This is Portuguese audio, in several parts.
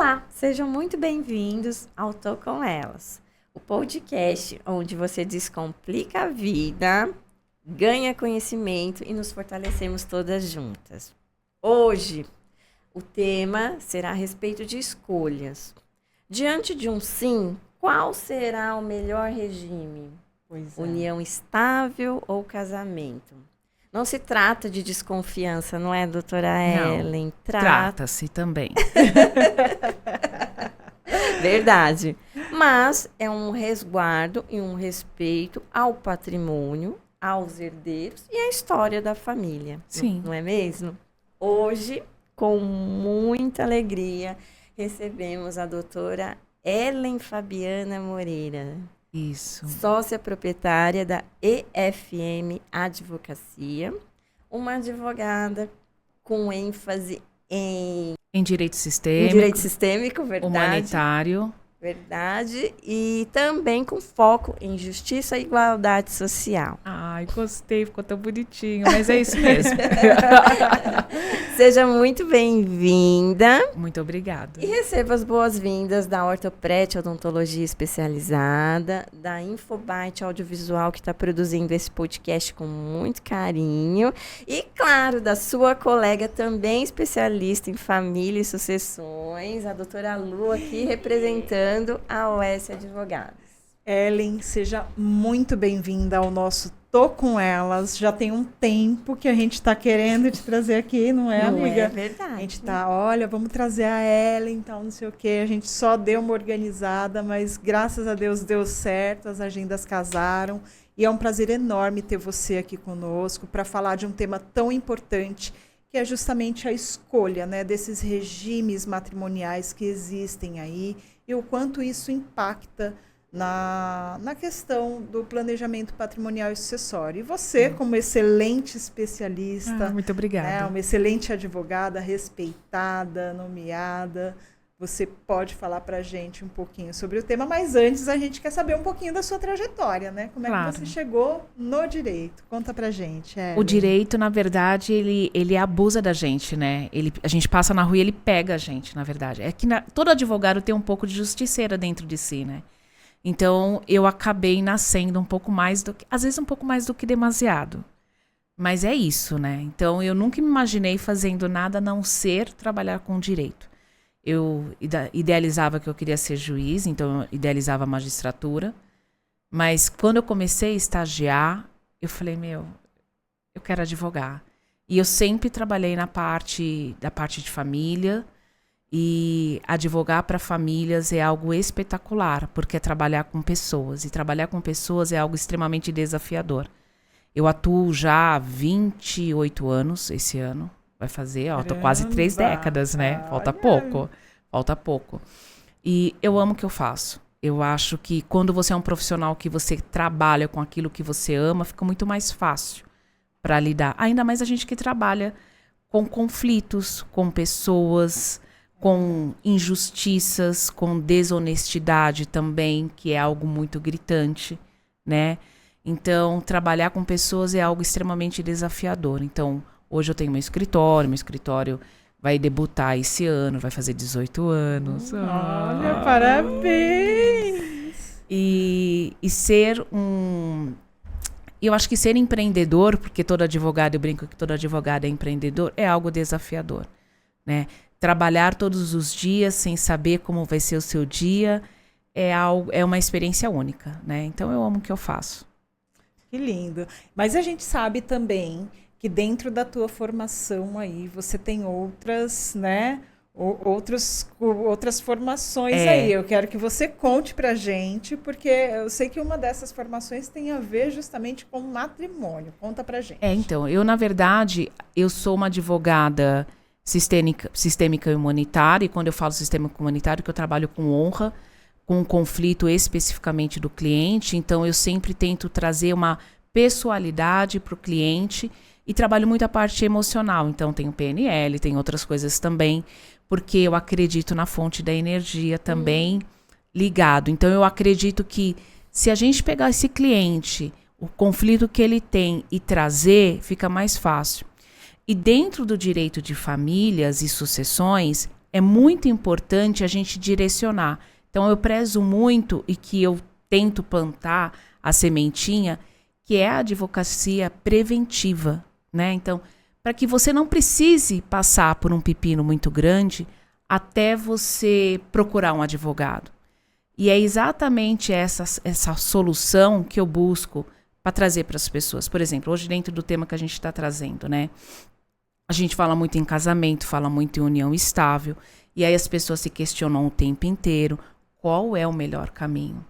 Olá, sejam muito bem-vindos ao Tô Com Elas, o podcast onde você descomplica a vida, ganha conhecimento e nos fortalecemos todas juntas. Hoje, o tema será a respeito de escolhas. Diante de um sim, qual será o melhor regime? União estável ou casamento? Não se trata de desconfiança, não é, doutora Ellen? Trata-se também. Verdade. Mas é um resguardo e um respeito ao patrimônio, aos herdeiros e à história da família. Sim. Não é mesmo? Hoje, com muita alegria, recebemos a doutora Ellen Fabiana Moreira. Isso. Sócia proprietária da EFM Advocacia, uma advogada com ênfase em direito sistêmico. direito sistêmico, verdade. Humanitário. Verdade. E também com foco em justiça e igualdade social. Ai, gostei, ficou tão bonitinho, mas é isso mesmo. Seja muito bem-vinda. Muito obrigada. E receba as boas-vindas da Ortopret Odontologia Especializada, da Infobite Audiovisual, que está produzindo esse podcast com muito carinho. E, claro, da sua colega também especialista em família e sucessões, a doutora Lu, aqui representando a OS Advogados. Ellen, seja muito bem-vinda ao nosso Tô Com Elas. Já tem um tempo que a gente está querendo te trazer aqui, não é, amiga? Não é verdade. A gente está, olha, vamos trazer a Ellen, então não sei o quê. A gente só deu uma organizada, mas graças a Deus deu certo, as agendas casaram. E é um prazer enorme ter você aqui conosco para falar de um tema tão importante, que é justamente a escolha, né, desses regimes matrimoniais que existem aí e o quanto isso impacta na questão do planejamento patrimonial e sucessório. E você, como excelente especialista, muito obrigada. Né, uma excelente advogada, respeitada, nomeada, você pode falar para a gente um pouquinho sobre o tema, mas antes a gente quer saber um pouquinho da sua trajetória, né? Como é que você chegou no direito? Conta pra gente. O direito, na verdade, ele abusa da gente, né? A gente passa na rua e ele pega a gente, na verdade. É que todo advogado tem um pouco de justiceira dentro de si, né? Então, eu acabei nascendo um pouco mais às vezes um pouco mais do que demasiado. Mas é isso, né? Então, eu nunca me imaginei fazendo nada a não ser trabalhar com direito. Eu idealizava que eu queria ser juiz, então eu idealizava a magistratura. Mas quando eu comecei a estagiar, eu falei, eu quero advogar. E eu sempre trabalhei da parte de família. E advogar para famílias é algo espetacular, porque é trabalhar com pessoas. E trabalhar com pessoas é algo extremamente desafiador. Eu atuo já há 28 anos esse ano. Vai fazer, tô quase 3 décadas, né? Falta pouco. E eu amo o que eu faço. Eu acho que quando você é um profissional que você trabalha com aquilo que você ama, fica muito mais fácil para lidar. Ainda mais a gente que trabalha com conflitos, com pessoas, com injustiças, com desonestidade também, que é algo muito gritante, né? Então, trabalhar com pessoas é algo extremamente desafiador. Então, hoje eu tenho meu escritório vai debutar esse ano, vai fazer 18 anos. Olha, parabéns! E ser eu acho que ser empreendedor, porque todo advogado, eu brinco que todo advogado é empreendedor, é algo desafiador, né? Trabalhar todos os dias sem saber como vai ser o seu dia é uma experiência única, né? Então eu amo o que eu faço. Que lindo. Mas a gente sabe também que dentro da tua formação aí você tem outras, né? Outras formações aí. Eu quero que você conte pra gente, porque eu sei que uma dessas formações tem a ver justamente com matrimônio. Conta pra gente. Então, na verdade, eu sou uma advogada sistêmica e humanitária, e quando eu falo sistêmica e humanitária, que eu trabalho com honra, com um conflito especificamente do cliente, então eu sempre tento trazer uma pessoalidade para o cliente e trabalho muito a parte emocional. Então tem o PNL, tem outras coisas também, porque eu acredito na fonte da energia também ligado. Então eu acredito que se a gente pegar esse cliente, o conflito que ele tem e trazer, fica mais fácil. E dentro do direito de famílias e sucessões, é muito importante a gente direcionar. Então, eu prezo muito e que eu tento plantar a sementinha, que é a advocacia preventiva, né? Então, para que você não precise passar por um pepino muito grande até você procurar um advogado. E é exatamente essa solução que eu busco para trazer para as pessoas. Por exemplo, hoje dentro do tema que a gente está trazendo, né? A gente fala muito em casamento, fala muito em união estável, e aí as pessoas se questionam o tempo inteiro qual é o melhor caminho.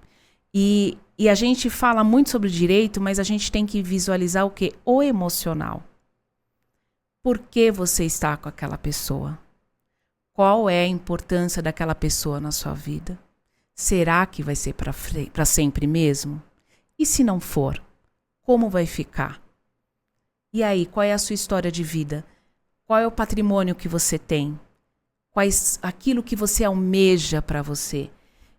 E a gente fala muito sobre direito, mas a gente tem que visualizar o quê? O emocional. Por que você está com aquela pessoa? Qual é a importância daquela pessoa na sua vida? Será que vai ser para sempre mesmo? E se não for, como vai ficar? E aí, qual é a sua história de vida? Qual é o patrimônio que você tem? Aquilo que você almeja para você?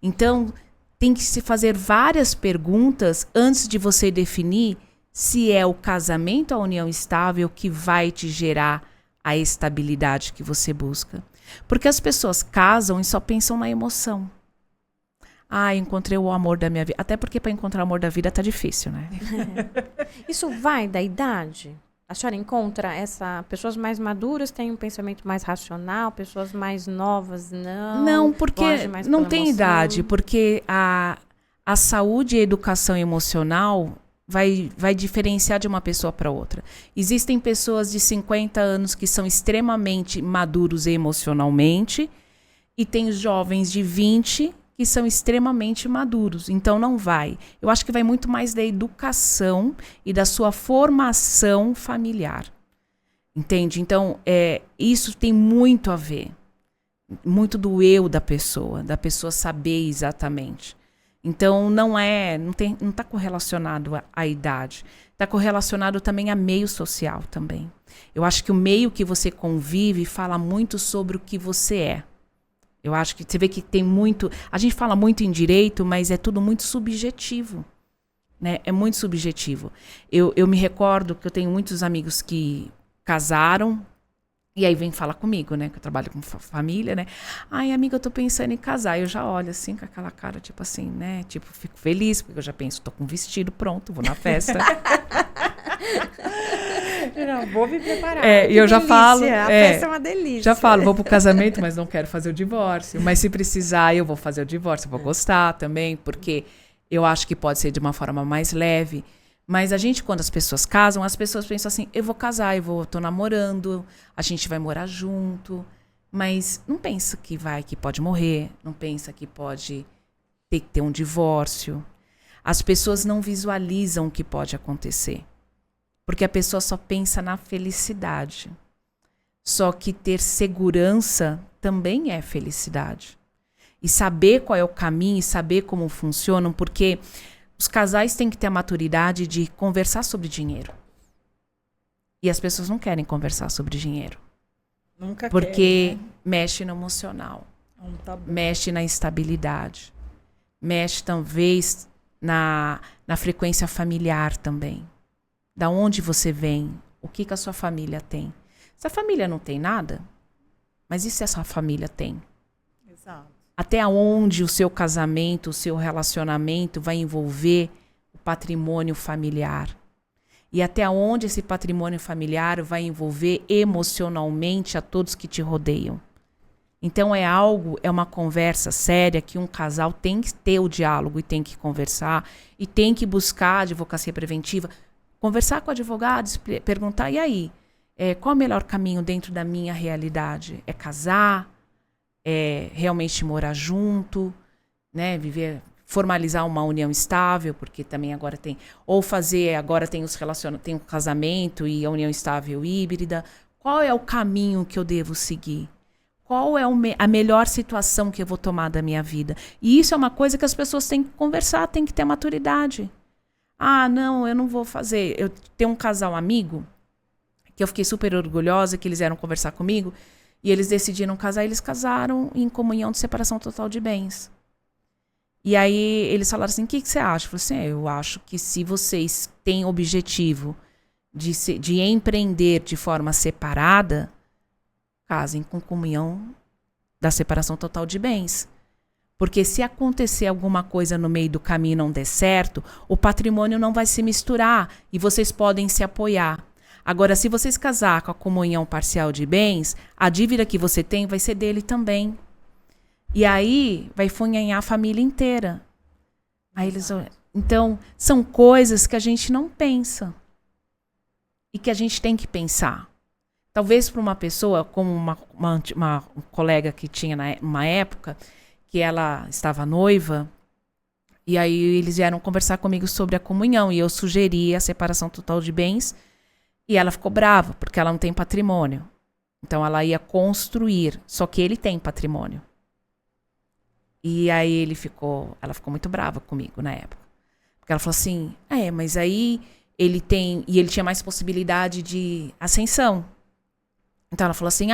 Então, tem que se fazer várias perguntas antes de você definir se é o casamento, a união estável que vai te gerar a estabilidade que você busca. Porque as pessoas casam e só pensam na emoção. Ah, encontrei o amor da minha vida. Até porque para encontrar o amor da vida tá difícil, né? Isso vai da idade? A senhora encontra pessoas mais maduras têm um pensamento mais racional, pessoas mais novas não? Não, porque não tem emoção. idade. Porque a saúde e a educação emocional vai diferenciar de uma pessoa para outra. Existem pessoas de 50 anos que são extremamente maduros emocionalmente e tem jovens de 20 que são extremamente maduros. Então, não vai. Eu acho que vai muito mais da educação e da sua formação familiar. Entende? Então, isso tem muito a ver. Muito do eu da pessoa saber exatamente. Então, não está correlacionado à idade. Está correlacionado também a meio social também. Eu acho que o meio que você convive fala muito sobre o que você é. Eu acho que você vê que tem muito... A gente fala muito em direito, mas é tudo muito subjetivo. Né? É muito subjetivo. Eu me recordo que eu tenho muitos amigos que casaram, e aí vem falar comigo, né? Que eu trabalho com família, né? Ai, amiga, eu tô pensando em casar. Eu já olho assim, com aquela cara, tipo assim, né? Tipo, fico feliz, porque eu já penso, tô com um vestido pronto, vou na festa. Não, vou me preparar. E eu já falo... A festa é uma delícia. Já falo, vou pro casamento, mas não quero fazer o divórcio. Mas se precisar, eu vou fazer o divórcio. Eu vou gostar também, porque eu acho que pode ser de uma forma mais leve. Mas a gente, quando as pessoas casam, as pessoas pensam assim, eu vou casar, tô namorando, a gente vai morar junto. Mas não pensa que pode morrer, não pensa que pode ter que ter um divórcio. As pessoas não visualizam o que pode acontecer. Porque a pessoa só pensa na felicidade. Só que ter segurança também é felicidade. E saber qual é o caminho, e saber como funcionam, porque os casais têm que ter a maturidade de conversar sobre dinheiro. E as pessoas não querem conversar sobre dinheiro. Nunca porque querem, né? Mexe no emocional. Tá bom. Mexe na estabilidade. Mexe, talvez, na frequência familiar também. Da onde você vem? O que a sua família tem? Se a família não tem nada, mas e se a sua família tem? Exato. Até onde o seu casamento, o seu relacionamento vai envolver o patrimônio familiar? E até onde esse patrimônio familiar vai envolver emocionalmente a todos que te rodeiam? Então é uma conversa séria que um casal tem que ter o diálogo e tem que conversar e tem que buscar a advocacia preventiva. Conversar com advogados, perguntar, e aí? Qual é o melhor caminho dentro da minha realidade? É casar? É realmente morar junto? Né? Formalizar uma união estável, porque também agora tem... Ou agora tem tem o casamento e a união estável híbrida. Qual é o caminho que eu devo seguir? Qual é a melhor situação que eu vou tomar da minha vida? E isso é uma coisa que as pessoas têm que conversar, têm que ter maturidade. Ah, não, eu não vou fazer. Eu tenho um casal amigo que eu fiquei super orgulhosa que eles vieram conversar comigo e eles decidiram casar, eles casaram em comunhão de separação total de bens. E aí eles falaram assim, o que você acha? Eu falei assim, eu acho que se vocês têm objetivo de empreender de forma separada, casem com comunhão da separação total de bens. Porque se acontecer alguma coisa no meio do caminho e não der certo, o patrimônio não vai se misturar e vocês podem se apoiar. Agora, se vocês casar com a comunhão parcial de bens, a dívida que você tem vai ser dele também. E aí vai funhanhar a família inteira. Aí então, são coisas que a gente não pensa. E que a gente tem que pensar. Talvez para uma pessoa, como uma colega que tinha numa época, que ela estava noiva, e aí eles vieram conversar comigo sobre a comunhão, e eu sugeri a separação total de bens, e ela ficou brava, porque ela não tem patrimônio. Então ela ia construir, só que ele tem patrimônio. E aí ela ficou muito brava comigo na época. Porque ela falou assim, mas aí ele tinha mais possibilidade de ascensão. Então ela falou assim,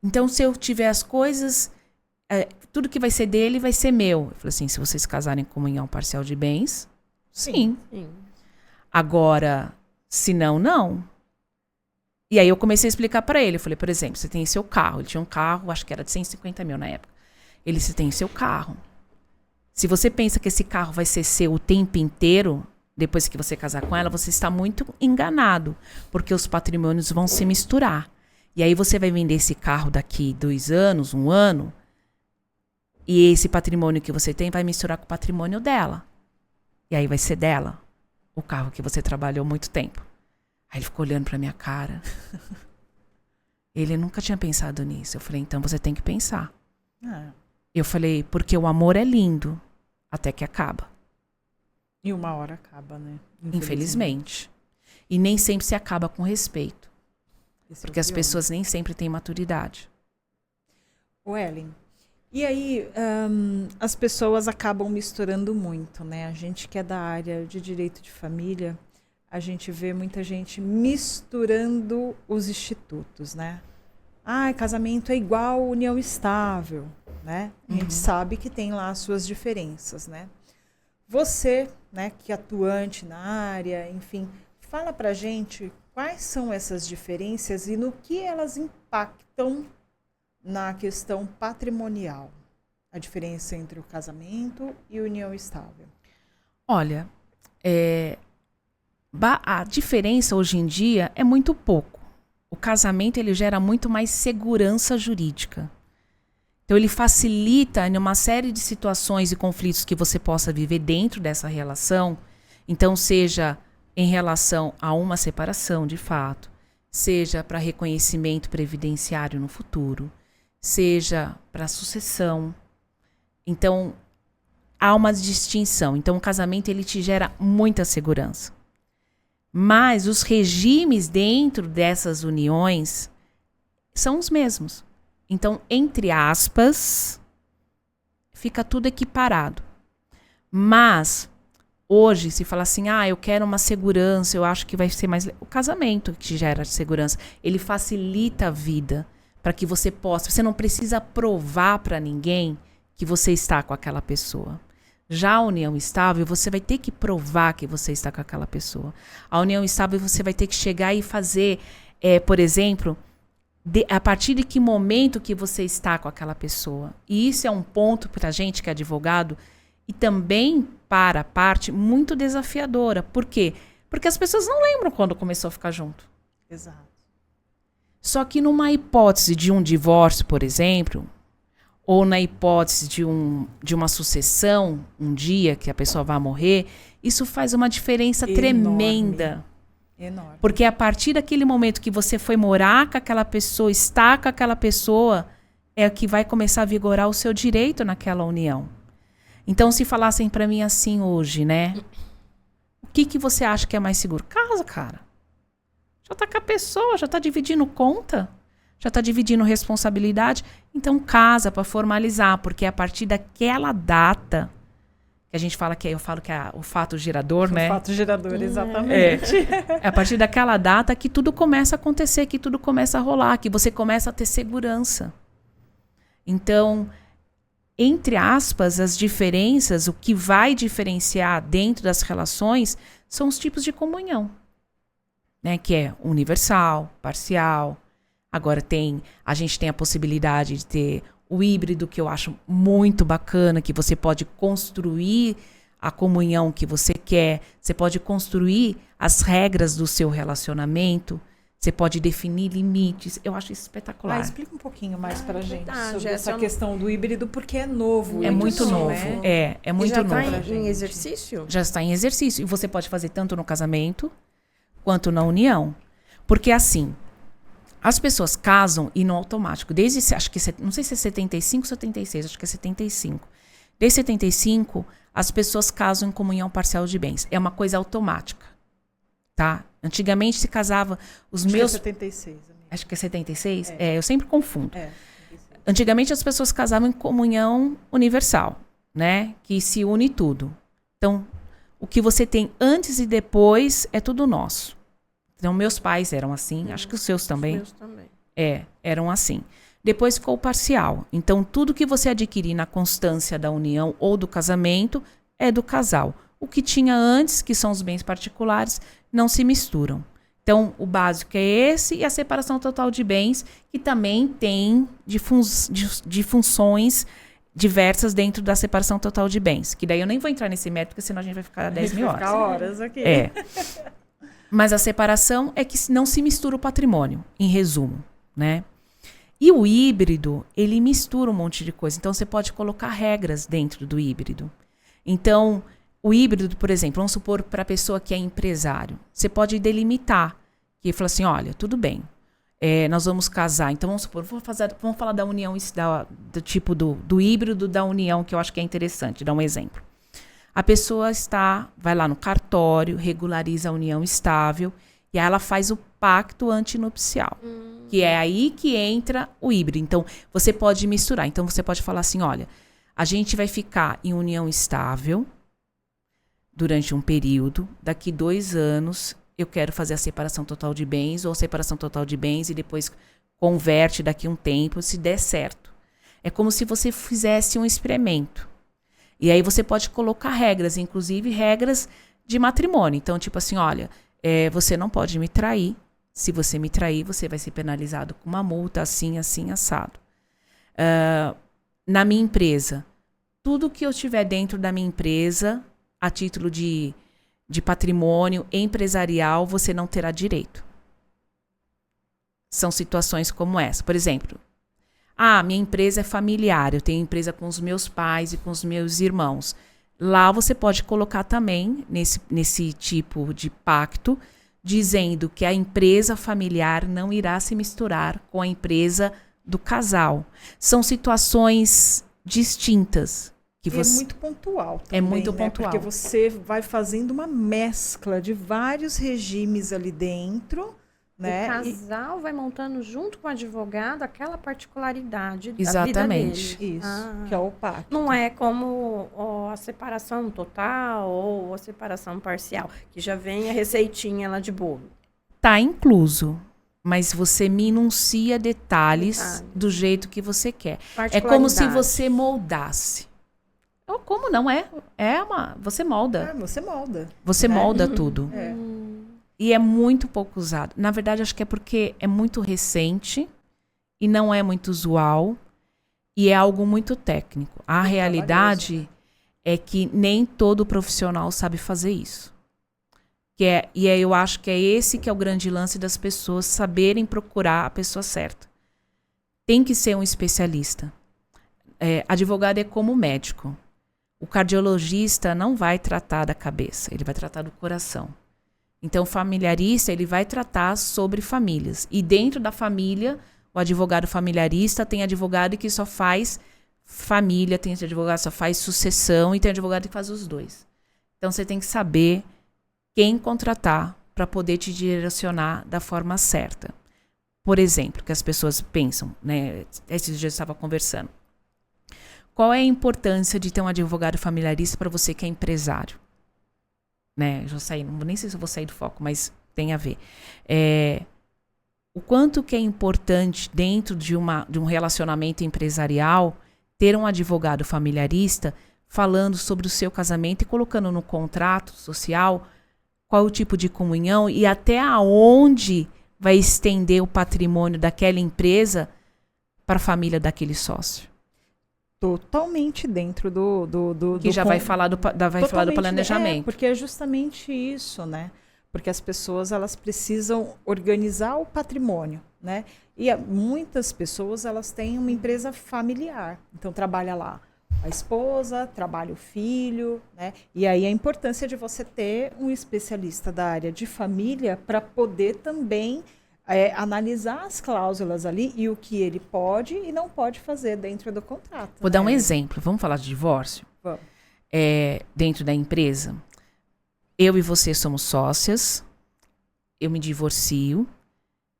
então se eu tiver as coisas, tudo que vai ser dele vai ser meu. Eu falei assim, se vocês casarem em comunhão parcial de bens, sim. Agora, se não, não. E aí eu comecei a explicar para ele. Eu falei, por exemplo, você tem seu carro. Ele tinha um carro, acho que era de 150 mil na época. Você tem seu carro. Se você pensa que esse carro vai ser seu o tempo inteiro, depois que você casar com ela, você está muito enganado. Porque os patrimônios vão se misturar. E aí você vai vender esse carro daqui 2 anos, 1 ano, e esse patrimônio que você tem vai misturar com o patrimônio dela. E aí vai ser dela o carro que você trabalhou muito tempo. Aí ele ficou olhando pra minha cara. Ele nunca tinha pensado nisso. Eu falei, então você tem que pensar. Eu falei, porque o amor é lindo até que acaba. E uma hora acaba, né? Infelizmente. E nem sempre se acaba com respeito. Porque as pessoas nem sempre têm maturidade. Ellen, e aí as pessoas acabam misturando muito, né? A gente que é da área de direito de família, a gente vê muita gente misturando os institutos, né? Casamento é igual união estável, né? A gente sabe que tem lá as suas diferenças, né? Você, né, que é atuante na área, enfim, fala pra gente quais são essas diferenças e no que elas impactam na questão patrimonial. A diferença entre o casamento e união estável. Olha, a diferença hoje em dia é muito pouco. O casamento ele gera muito mais segurança jurídica. Então ele facilita em uma série de situações e conflitos que você possa viver dentro dessa relação. Então seja em relação a uma separação de fato, seja para reconhecimento previdenciário no futuro, seja para sucessão. Então há uma distinção. Então o casamento ele te gera muita segurança. Mas os regimes dentro dessas uniões são os mesmos. Então, entre aspas, fica tudo equiparado. Mas, hoje, se falar assim, eu quero uma segurança, eu acho que vai ser mais... O casamento que gera segurança, ele facilita a vida para que você possa... Você não precisa provar para ninguém que você está com aquela pessoa. Já a união estável, você vai ter que provar que você está com aquela pessoa. A união estável, você vai ter que chegar e fazer, por exemplo... a partir de que momento que você está com aquela pessoa. E isso é um ponto para a gente que é advogado e também para a parte muito desafiadora. Por quê? Porque as pessoas não lembram quando começou a ficar junto. Exato. Só que numa hipótese de um divórcio, por exemplo, ou na hipótese de uma sucessão, um dia que a pessoa vai morrer, isso faz uma diferença tremenda. Enorme. Porque a partir daquele momento que você foi morar com aquela pessoa, estar com aquela pessoa, é que vai começar a vigorar o seu direito naquela união. Então, se falassem para mim assim hoje, né? O que você acha que é mais seguro? Casa, cara. Já tá com a pessoa, já tá dividindo conta, já tá dividindo responsabilidade. Então, casa para formalizar, porque é a partir daquela data... que a gente fala eu falo que é o fato gerador, né? O fato gerador, exatamente. É a partir daquela data que tudo começa a acontecer, que tudo começa a rolar, que você começa a ter segurança. Então, entre aspas, as diferenças, o que vai diferenciar dentro das relações são os tipos de comunhão, né? Que é universal, parcial, Agora a gente tem a possibilidade de ter o híbrido, que eu acho muito bacana, que você pode construir a comunhão que você quer, você pode construir as regras do seu relacionamento, você pode definir limites. Eu acho isso espetacular. Explica um pouquinho mais pra gente verdade, sobre essa essa questão do híbrido, porque é novo. É muito isso, novo. né? É muito já novo. tá em exercício? Já está em exercício. E você pode fazer tanto no casamento quanto na união. Porque assim, as pessoas casam e no automático. Desde, acho que, não sei se é 75 ou 76, acho que é 75. Desde 75, as pessoas casam em comunhão parcial de bens. É uma coisa automática, tá? Antigamente se casava os Acho meus... que é 76, amiga. Acho que é 76? Eu sempre confundo. 76. Antigamente as pessoas casavam em comunhão universal, né? Que se une tudo. Então, o que você tem antes e depois é tudo nosso. Então, meus pais eram assim, acho que os seus também. Os meus também. Eram assim. Depois ficou o parcial. Então, tudo que você adquirir na constância da união ou do casamento é do casal. O que tinha antes, que são os bens particulares, não se misturam. Então, o básico é esse e a separação total de bens, que também tem de funções diversas dentro da separação total de bens. Que daí eu nem vou entrar nesse mérito, porque senão a gente vai ficar 10 mil horas. Vai ficar horas aqui. Mas a separação é que não se mistura o patrimônio, em resumo, né? E o híbrido, ele mistura um monte de coisa. Então, você pode colocar regras dentro do híbrido. Então, o híbrido, por exemplo, vamos supor para a pessoa que é empresário. Você pode delimitar. Que fala assim, olha, tudo bem, nós vamos casar. Então, vamos supor, vamos falar da união, do tipo do híbrido da união, que eu acho que é interessante. Dar um exemplo. A pessoa vai lá no cartório, regulariza a união estável, e aí ela faz o pacto antinupcial. Que é aí que entra o híbrido. Então, você pode misturar. Então, você pode falar assim, olha, a gente vai ficar em união estável durante um período, daqui 2 anos, eu quero fazer a separação total de bens, ou separação total de bens, e depois converte daqui a um tempo, se der certo. É como se você fizesse um experimento. E aí você pode colocar regras, inclusive regras de matrimônio. Então, tipo assim, olha, você não pode me trair. Se você me trair, você vai ser penalizado com uma multa, assim, assim, assado. Na minha empresa, tudo que eu tiver dentro da minha empresa, a título de patrimônio empresarial, você não terá direito. São situações como essa. Por exemplo, minha empresa é familiar, eu tenho empresa com os meus pais e com os meus irmãos. Lá você pode colocar também, nesse tipo de pacto, dizendo que a empresa familiar não irá se misturar com a empresa do casal. São situações distintas. É muito pontual também, é muito né? pontual. Porque você vai fazendo uma mescla de vários regimes ali dentro, né? O casal vai montando junto com o advogado aquela particularidade Exatamente. da vida dele. Isso, que é o pacto. Não é como a separação total ou a separação parcial, que já vem a receitinha lá de bolo. Tá incluso, mas você minucia detalhes do jeito que você quer. É como se você moldasse. Como não é? Você molda. Você molda. Você molda tudo. É. E é muito pouco usado. Na verdade, acho que é porque é muito recente e não é muito usual e é algo muito técnico. A realidade é que nem todo profissional sabe fazer isso. Eu acho que é esse que é o grande lance das pessoas saberem procurar a pessoa certa. Tem que ser um especialista. Advogado é como médico. O cardiologista não vai tratar da cabeça, ele vai tratar do coração. Então, o familiarista, ele vai tratar sobre famílias. E dentro da família, o advogado familiarista tem advogado que só faz família, tem advogado que só faz sucessão e tem advogado que faz os dois. Então, você tem que saber quem contratar para poder te direcionar da forma certa. Por exemplo, que as pessoas pensam, né? Esses dias eu estava conversando. Qual é a importância de ter um advogado familiarista para você que é empresário? Né? Eu já saí, nem sei se eu vou sair do foco, mas tem a ver. O quanto que é importante dentro de um relacionamento empresarial ter um advogado familiarista falando sobre o seu casamento e colocando no contrato social qual o tipo de comunhão e até aonde vai estender o patrimônio daquela empresa para a família daquele sócio? Totalmente dentro do Que já vai falar do planejamento. Porque é justamente isso, né? Porque as pessoas, elas precisam organizar o patrimônio, né? E muitas pessoas, elas têm uma empresa familiar. Então, trabalha lá a esposa, trabalha o filho, né? E aí a importância de você ter um especialista da área de família para poder também analisar as cláusulas ali e o que ele pode e não pode fazer dentro do contrato. Vou dar um exemplo. Vamos falar de divórcio? Vamos. Dentro da empresa. Eu e você somos sócias. Eu me divorcio.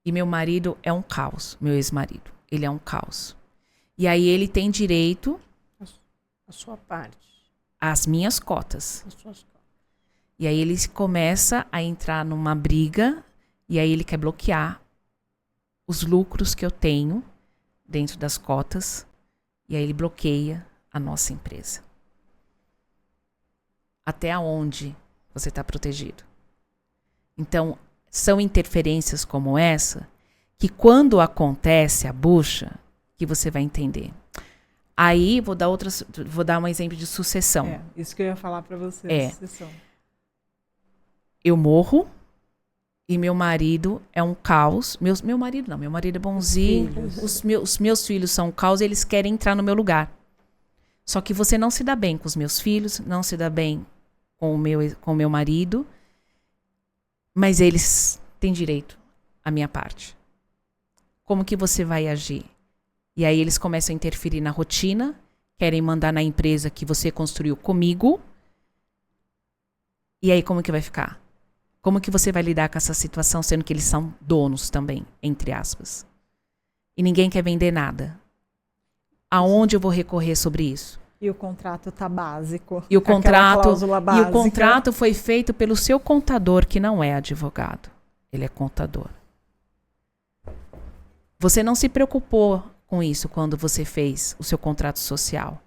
E meu marido é um caos. Meu ex-marido. Ele é um caos. E aí ele tem direito... A sua parte. Às minhas cotas. As suas cotas. E aí ele começa a entrar numa briga... E aí ele quer bloquear os lucros que eu tenho dentro das cotas. E aí ele bloqueia a nossa empresa. Até onde você está protegido? Então, são interferências como essa que quando acontece a bucha, que você vai entender. Aí, vou dar um exemplo de sucessão. Isso que eu ia falar para você. Sucessão. Eu morro. E meu marido é um caos. Meu marido não, meu marido é bonzinho. Os meus filhos são um caos e eles querem entrar no meu lugar. Só que você não se dá bem com os meus filhos, não se dá bem com o meu marido. Mas eles têm direito à minha parte. Como que você vai agir? E aí eles começam a interferir na rotina, querem mandar na empresa que você construiu comigo. E aí como que vai ficar? Como que você vai lidar com essa situação, sendo que eles são donos também, entre aspas? E ninguém quer vender nada. Aonde eu vou recorrer sobre isso? E o contrato tá básico. E o contrato foi feito pelo seu contador, que não é advogado. Ele é contador. Você não se preocupou com isso quando você fez o seu contrato social.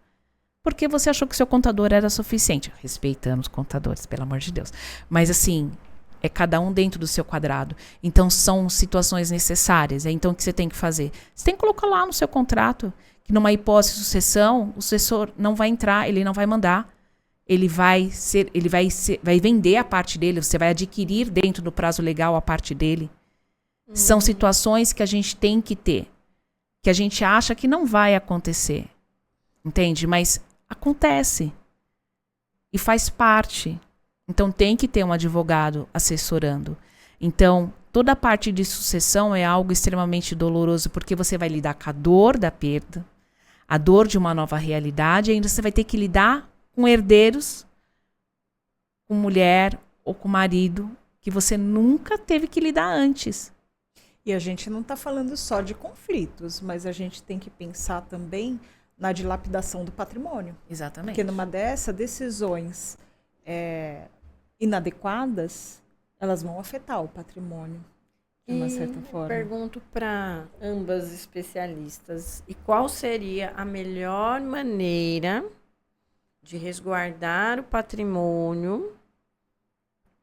Porque você achou que o seu contador era suficiente. Respeitando os contadores, pelo amor de Deus. Mas assim... É cada um dentro do seu quadrado. Então, são situações necessárias. Então, o que você tem que fazer? Você tem que colocar lá no seu contrato que numa hipótese de sucessão, o sucessor não vai entrar, ele não vai mandar. Ele vai vender a parte dele, você vai adquirir dentro do prazo legal a parte dele. São situações que a gente tem que ter. Que a gente acha que não vai acontecer. Entende? Mas acontece. E faz parte. Então, tem que ter um advogado assessorando. Então, toda a parte de sucessão é algo extremamente doloroso, porque você vai lidar com a dor da perda, a dor de uma nova realidade, e ainda você vai ter que lidar com herdeiros, com mulher ou com marido, que você nunca teve que lidar antes. E a gente não está falando só de conflitos, mas a gente tem que pensar também na dilapidação do patrimônio. Exatamente. Porque numa dessas decisões... inadequadas, elas vão afetar o patrimônio de uma certa forma. Pergunto para ambas especialistas, e qual seria a melhor maneira de resguardar o patrimônio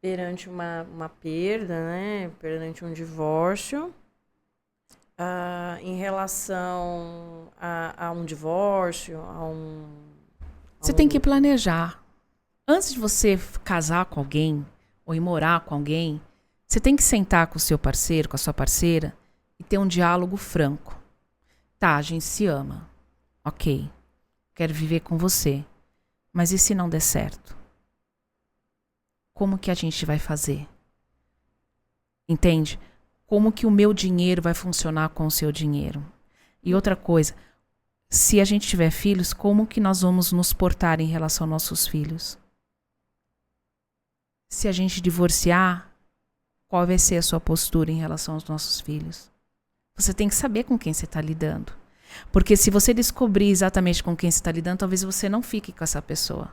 perante uma perda, né? Perante um divórcio, em relação a um divórcio, Você tem que planejar. Antes de você casar com alguém ou ir morar com alguém, você tem que sentar com o seu parceiro, com a sua parceira e ter um diálogo franco. Tá, a gente se ama. Ok. Quero viver com você. Mas e se não der certo? Como que a gente vai fazer? Entende? Como que o meu dinheiro vai funcionar com o seu dinheiro? E outra coisa, se a gente tiver filhos, como que nós vamos nos portar em relação aos nossos filhos? Se a gente divorciar, qual vai ser a sua postura em relação aos nossos filhos? Você tem que saber com quem você está lidando. Porque se você descobrir exatamente com quem você está lidando, talvez você não fique com essa pessoa.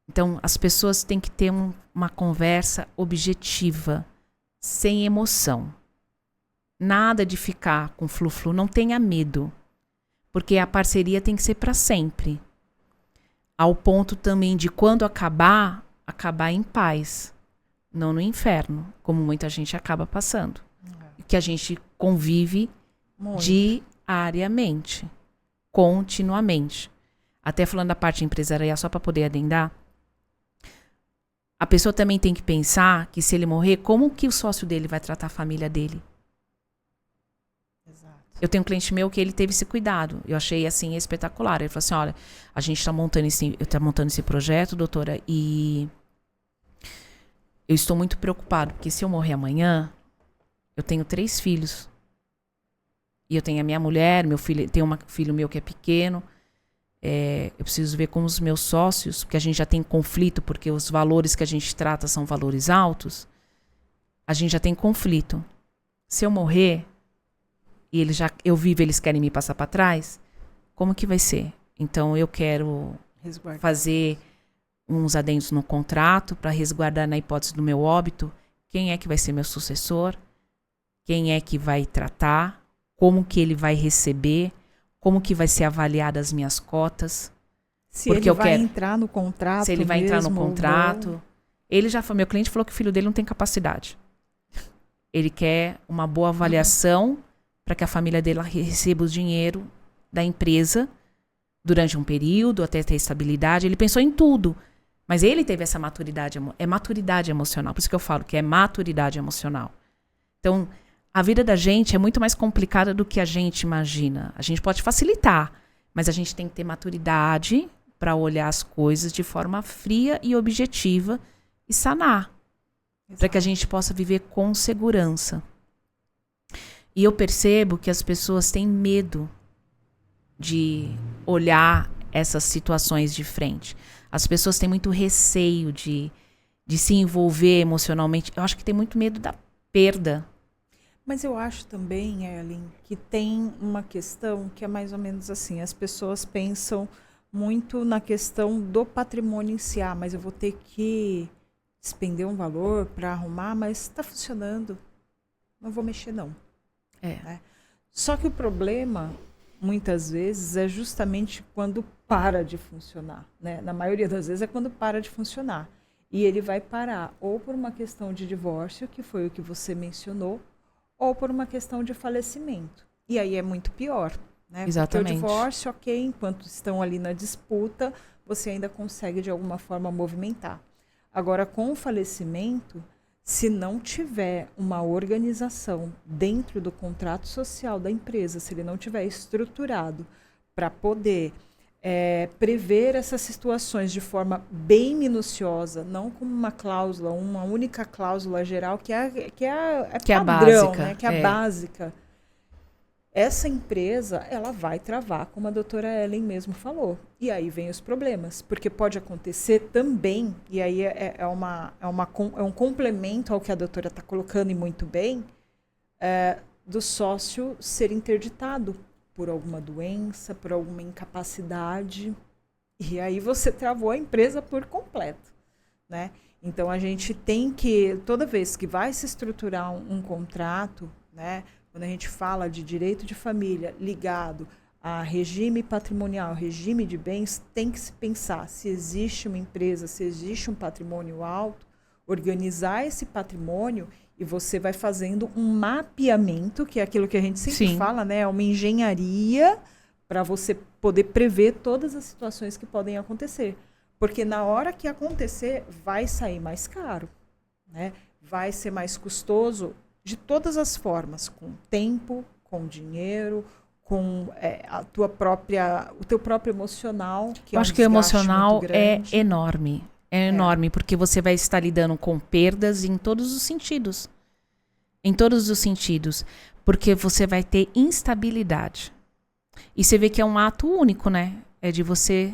Então, as pessoas têm que ter uma conversa objetiva, sem emoção. Nada de ficar com flu-flu, não tenha medo. Porque a parceria tem que ser para sempre. Ao ponto também de quando acabar em paz. não no inferno, como muita gente acaba passando. Que a gente convive Muito. diariamente, continuamente. Até falando da parte empresarial, só para poder adendar, a pessoa também tem que pensar que se ele morrer, como que o sócio dele vai tratar a família dele? Exato. Eu tenho um cliente meu que ele teve esse cuidado. Eu achei, assim, espetacular. Ele falou assim, olha, a gente está montando esse projeto, doutora, e eu estou muito preocupado, porque se eu morrer amanhã, eu tenho 3 filhos. E eu tenho a minha mulher, meu filho, tem um filho meu que é pequeno. Eu preciso ver com os meus sócios, porque a gente já tem conflito, porque os valores que a gente trata são valores altos. A gente já tem conflito. Se eu morrer, e eu vivo, eles querem me passar para trás, como que vai ser? Então eu quero fazer uns adendos no contrato para resguardar, na hipótese do meu óbito, quem é que vai ser meu sucessor, quem é que vai tratar, como que ele vai receber, como que vai ser avaliada as minhas cotas. Se ele vai entrar no contrato. Se ele vai entrar no contrato. Meu cliente falou que o filho dele não tem capacidade. Ele quer uma boa avaliação para que a família dele receba o dinheiro da empresa durante um período, até ter estabilidade. Ele pensou em tudo. Mas ele teve essa maturidade. É maturidade emocional. Por isso que eu falo que é maturidade emocional. Então, a vida da gente é muito mais complicada do que a gente imagina. A gente pode facilitar, mas a gente tem que ter maturidade para olhar as coisas de forma fria e objetiva e sanar. Para que a gente possa viver com segurança. E eu percebo que as pessoas têm medo de olhar essas situações de frente. As pessoas têm muito receio de se envolver emocionalmente. Eu acho que tem muito medo da perda. Mas eu acho também, Ellen, que tem uma questão que é mais ou menos assim. As pessoas pensam muito na questão do patrimônio em si. Mas eu vou ter que despender um valor para arrumar, mas está funcionando. Não vou mexer, não. Né? Só que o problema, muitas vezes, é justamente quando para de funcionar. Né? Na maioria das vezes é quando para de funcionar. E ele vai parar ou por uma questão de divórcio, que foi o que você mencionou, ou por uma questão de falecimento. E aí é muito pior. Né? Exatamente. Porque o divórcio, ok, enquanto estão ali na disputa, você ainda consegue de alguma forma movimentar. Agora, com o falecimento, se não tiver uma organização dentro do contrato social da empresa, se ele não tiver estruturado para poder prever essas situações de forma bem minuciosa, não como uma cláusula, uma única cláusula geral que é padrão, básica, né? Que é a básica. Essa empresa, ela vai travar, como a doutora Ellen mesmo falou. E aí vem os problemas, porque pode acontecer também, e aí é um complemento ao que a doutora está colocando e muito bem, do sócio ser interditado por alguma doença, por alguma incapacidade. E aí você travou a empresa por completo. Né? Então a gente tem que, toda vez que vai se estruturar um contrato, né? Quando a gente fala de direito de família ligado a regime patrimonial, regime de bens, tem que se pensar se existe uma empresa, se existe um patrimônio alto, organizar esse patrimônio e você vai fazendo um mapeamento, que é aquilo que a gente sempre fala, né? É uma engenharia para você poder prever todas as situações que podem acontecer. Porque na hora que acontecer, vai sair mais caro, né? Vai ser mais custoso de todas as formas, com tempo, com dinheiro, com o teu próprio emocional. Eu acho que o emocional é enorme. É enorme, porque você vai estar lidando com perdas em todos os sentidos. Em todos os sentidos. Porque você vai ter instabilidade. E você vê que é um ato único, né? É de você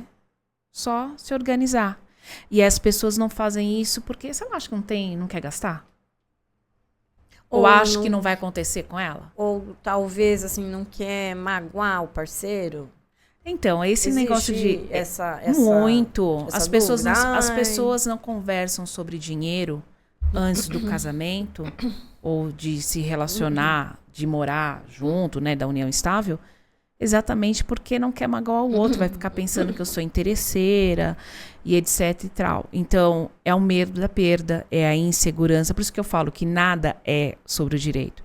só se organizar. E as pessoas não fazem isso porque, sei lá, acho que não quer gastar. Ou acha que não vai acontecer com ela? Ou talvez, assim, não quer magoar o parceiro. Então, esse negócio de... muito. As pessoas não conversam sobre dinheiro antes do casamento ou de se relacionar, de morar junto, né, da união estável, exatamente porque não quer magoar o outro, vai ficar pensando que eu sou interesseira e etc e tal. Então, é o medo da perda, é a insegurança. Por isso que eu falo que nada é sobre o direito.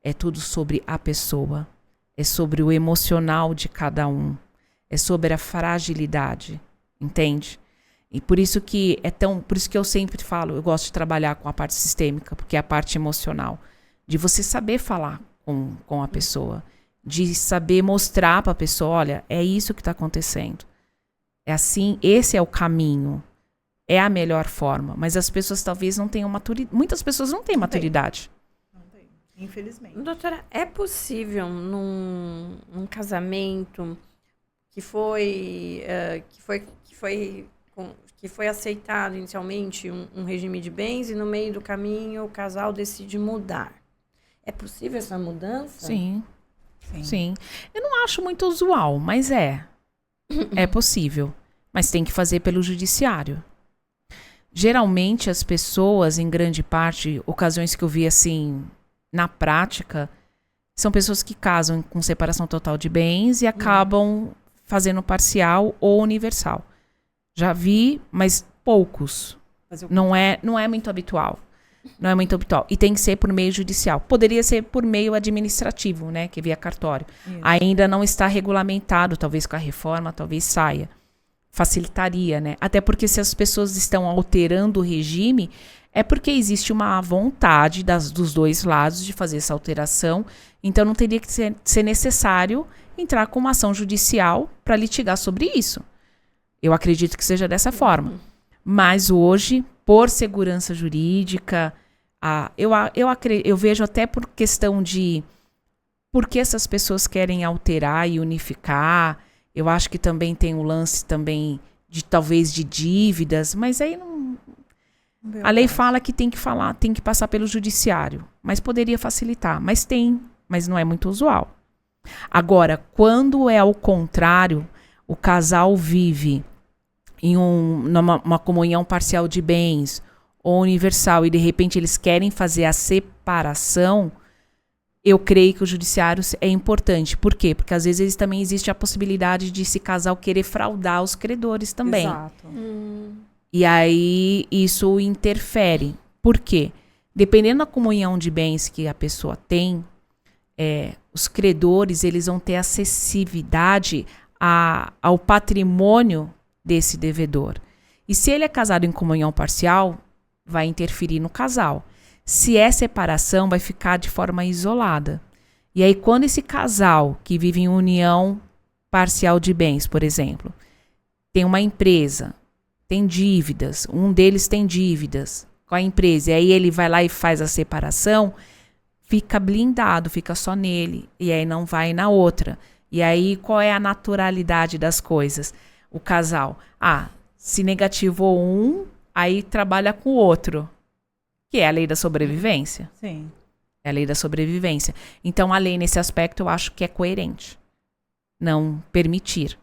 É tudo sobre a pessoa. É sobre o emocional de cada um. É sobre a fragilidade. Entende? E por isso que por isso que eu sempre falo, eu gosto de trabalhar com a parte sistêmica, porque é a parte emocional. De você saber falar com a pessoa. De saber mostrar para a pessoa, olha, é isso que está acontecendo. É assim, esse é o caminho. É a melhor forma. Mas as pessoas talvez não tenham maturidade. Muitas pessoas não têm maturidade. Não tem, infelizmente. Doutora, é possível num casamento que foi aceitado inicialmente um regime de bens e no meio do caminho o casal decide mudar? É possível essa mudança? Sim. Sim. Eu não acho muito usual, mas é. É possível. Mas tem que fazer pelo judiciário. Geralmente as pessoas, em grande parte, ocasiões que eu vi assim, na prática, são pessoas que casam com separação total de bens e acabam fazendo parcial ou universal. Já vi, mas poucos. Não é muito habitual. Não é muito habitual. E tem que ser por meio judicial. Poderia ser por meio administrativo, né? Que é via cartório. Isso. Ainda não está regulamentado. Talvez com a reforma, talvez saia. Facilitaria, né? Até porque se as pessoas estão alterando o regime, é porque existe uma vontade dos dois lados de fazer essa alteração. Então não teria que ser necessário entrar com uma ação judicial para litigar sobre isso. Eu acredito que seja dessa forma. Mas hoje, por segurança jurídica, eu vejo até por questão de por que essas pessoas querem alterar e unificar. Eu acho que também tem um lance também de talvez de dívidas, mas aí não. A lei fala que tem que passar pelo judiciário, mas poderia facilitar. Mas não é muito usual. Agora, quando é ao contrário, o casal vive em numa comunhão parcial de bens ou universal e de repente eles querem fazer a separação, eu creio que o judiciário é importante. Por quê? Porque às vezes também existe a possibilidade de esse casal querer fraudar os credores também. Exato. E aí isso interfere. Por quê? Dependendo da comunhão de bens que a pessoa tem, os credores eles vão ter acessibilidade ao patrimônio desse devedor. E se ele é casado em comunhão parcial, vai interferir no casal. Se é separação, vai ficar de forma isolada. E aí, quando esse casal que vive em união parcial de bens, por exemplo, tem uma empresa, tem dívidas, um deles tem dívidas com a empresa, e aí ele vai lá e faz a separação, fica blindado, fica só nele, e aí não vai na outra. E aí, qual é a naturalidade das coisas? O casal, se negativou um, aí trabalha com o outro, que é a lei da sobrevivência. Sim. É a lei da sobrevivência. Então, a lei, nesse aspecto, eu acho que é coerente. Não permitir.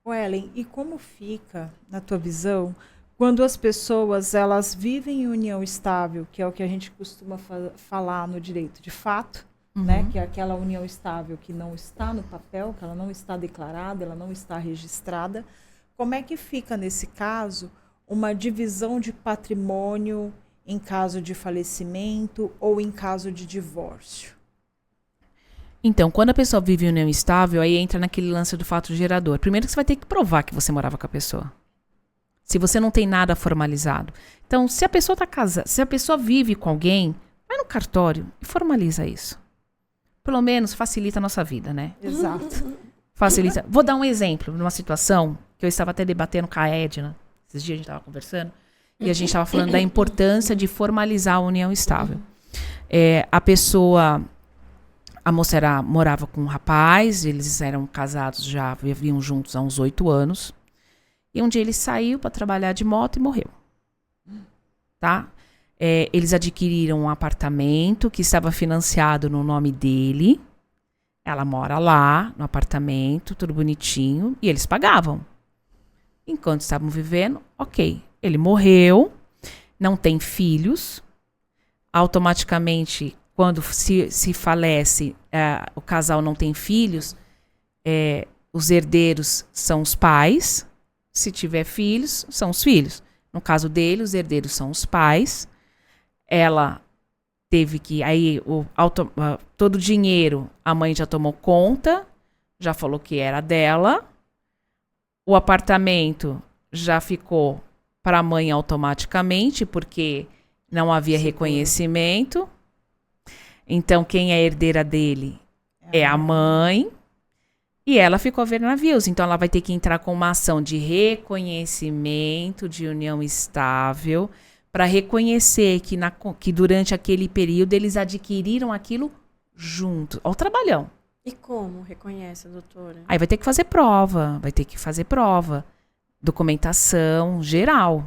Ellen, e como fica, na tua visão, quando as pessoas elas vivem em união estável, que é o que a gente costuma falar no direito de fato, né? Que é aquela união estável que não está no papel, que ela não está declarada, ela não está registrada. Como é que fica, nesse caso, uma divisão de patrimônio em caso de falecimento ou em caso de divórcio? Então, quando a pessoa vive em união estável, aí entra naquele lance do fato gerador. Primeiro que você vai ter que provar que você morava com a pessoa. Se você não tem nada formalizado. Então, se a pessoa está casada, se a pessoa vive com alguém, vai no cartório e formaliza isso. Pelo menos facilita a nossa vida, né? Exato. Facilita. Vou dar um exemplo de uma situação que eu estava até debatendo com a Edna. Esses dias a gente estava conversando. E a gente estava falando da importância de formalizar a união estável. A moça morava com um rapaz, eles eram casados já, viviam juntos há uns 8 anos. E um dia ele saiu para trabalhar de moto e morreu. Tá? Eles adquiriram um apartamento que estava financiado no nome dele. Ela mora lá, no apartamento, tudo bonitinho. E eles pagavam. Enquanto estavam vivendo, ok. Ele morreu, não tem filhos. Automaticamente, quando se falece, o casal não tem filhos, os herdeiros são os pais, se tiver filhos, são os filhos. No caso dele, os herdeiros são os pais. Ela teve que... Aí, todo o dinheiro, a mãe já tomou conta, já falou que era dela. O apartamento já ficou para a mãe automaticamente, porque não havia reconhecimento. Então, quem é herdeira dele é a mãe. E ela ficou a ver navios. Então, ela vai ter que entrar com uma ação de reconhecimento de união estável para reconhecer que durante aquele período eles adquiriram aquilo juntos. Olha o trabalhão. E como reconhece, doutora? Aí vai ter que fazer prova. Documentação geral.